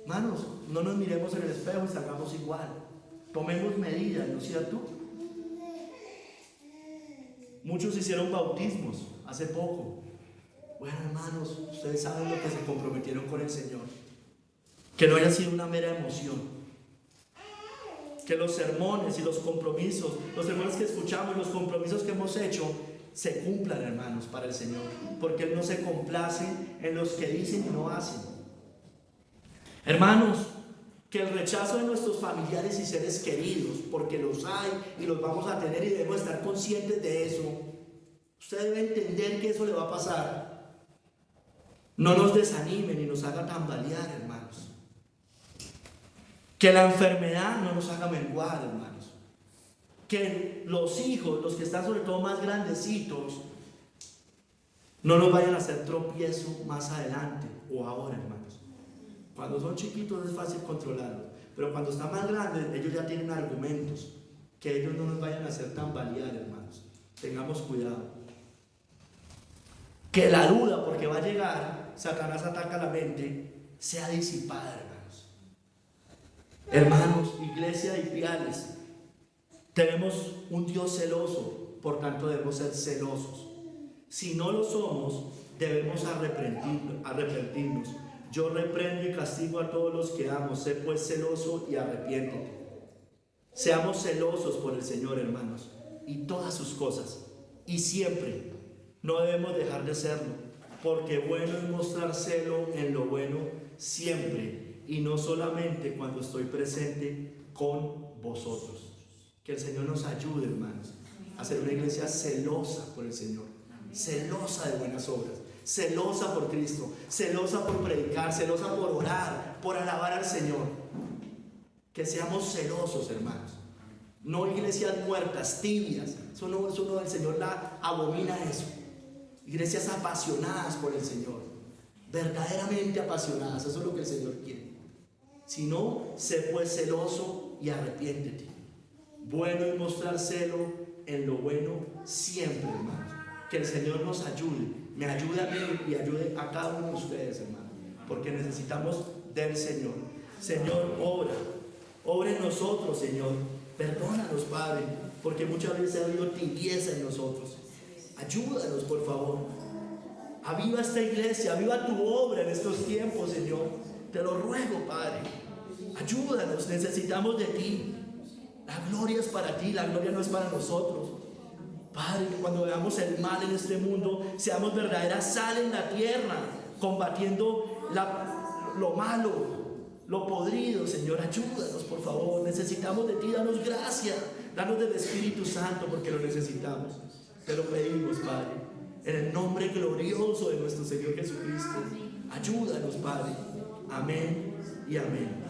Hermanos, no nos miremos en el espejo y salgamos igual. Tomemos medidas, ¿no es cierto? Muchos hicieron bautismos hace poco. Bueno, hermanos, ustedes saben lo que se comprometieron con el Señor. Que no haya sido una mera emoción. Que los sermones y los compromisos, los sermones que escuchamos, los compromisos que hemos hecho, se cumplan, hermanos, para el Señor. Porque Él no se complace en los que dicen y no hacen. Hermanos, que el rechazo de nuestros familiares y seres queridos, porque los hay y los vamos a tener y debemos estar conscientes de eso. Usted debe entender que eso le va a pasar. No nos desanime ni nos haga tambalear, hermanos. Que la enfermedad no nos haga menguar, hermanos. Que los hijos, los que están sobre todo más grandecitos, no nos vayan a hacer tropiezo más adelante o ahora, hermanos. Cuando son chiquitos es fácil controlarlos, pero cuando están más grandes, ellos ya tienen argumentos. Que ellos no nos vayan a hacer tambalear, hermanos. Tengamos cuidado. Que la duda, porque va a llegar, Satanás ataca la mente, sea disipada, hermanos. Hermanos, iglesia de Ipiales, tenemos un Dios celoso, por tanto debemos ser celosos. Si no lo somos, debemos arrepentirnos. Yo reprendo y castigo a todos los que amo. Sé pues celoso y arrepiéntete. Seamos celosos por el Señor, hermanos, y todas sus cosas. Y siempre, no debemos dejar de serlo, porque bueno es mostrar celo en lo bueno siempre, y no solamente cuando estoy presente con vosotros. Que el Señor nos ayude, hermanos, a ser una iglesia celosa por el Señor, celosa de buenas obras, celosa por Cristo, celosa por predicar, celosa por orar, por alabar al Señor. Que seamos celosos, hermanos. No iglesias muertas, tibias. Eso no, el Señor la abomina eso. Iglesias apasionadas por el Señor, verdaderamente apasionadas. Eso es lo que el Señor quiere. Si no, sé pues celoso y arrepiéntete. Bueno es mostrar celo en lo bueno siempre, hermanos. Que el Señor nos ayude. Me ayude a mí y ayude a cada uno de ustedes, hermano, porque necesitamos del Señor. Señor, obra en nosotros, Señor. Perdónanos, Padre, porque muchas veces ha habido tibieza en nosotros. Ayúdanos, por favor. Aviva esta iglesia, aviva tu obra en estos tiempos, Señor. Te lo ruego, Padre. Ayúdanos, necesitamos de ti. La gloria es para ti, la gloria no es para nosotros. Padre, que cuando veamos el mal en este mundo, seamos verdadera sal en la tierra, combatiendo lo malo, lo podrido. Señor, ayúdanos, por favor. Necesitamos de ti, danos gracia, danos del Espíritu Santo, porque lo necesitamos. Te lo pedimos, Padre, en el nombre glorioso de nuestro Señor Jesucristo. Ayúdanos, Padre. Amén y amén.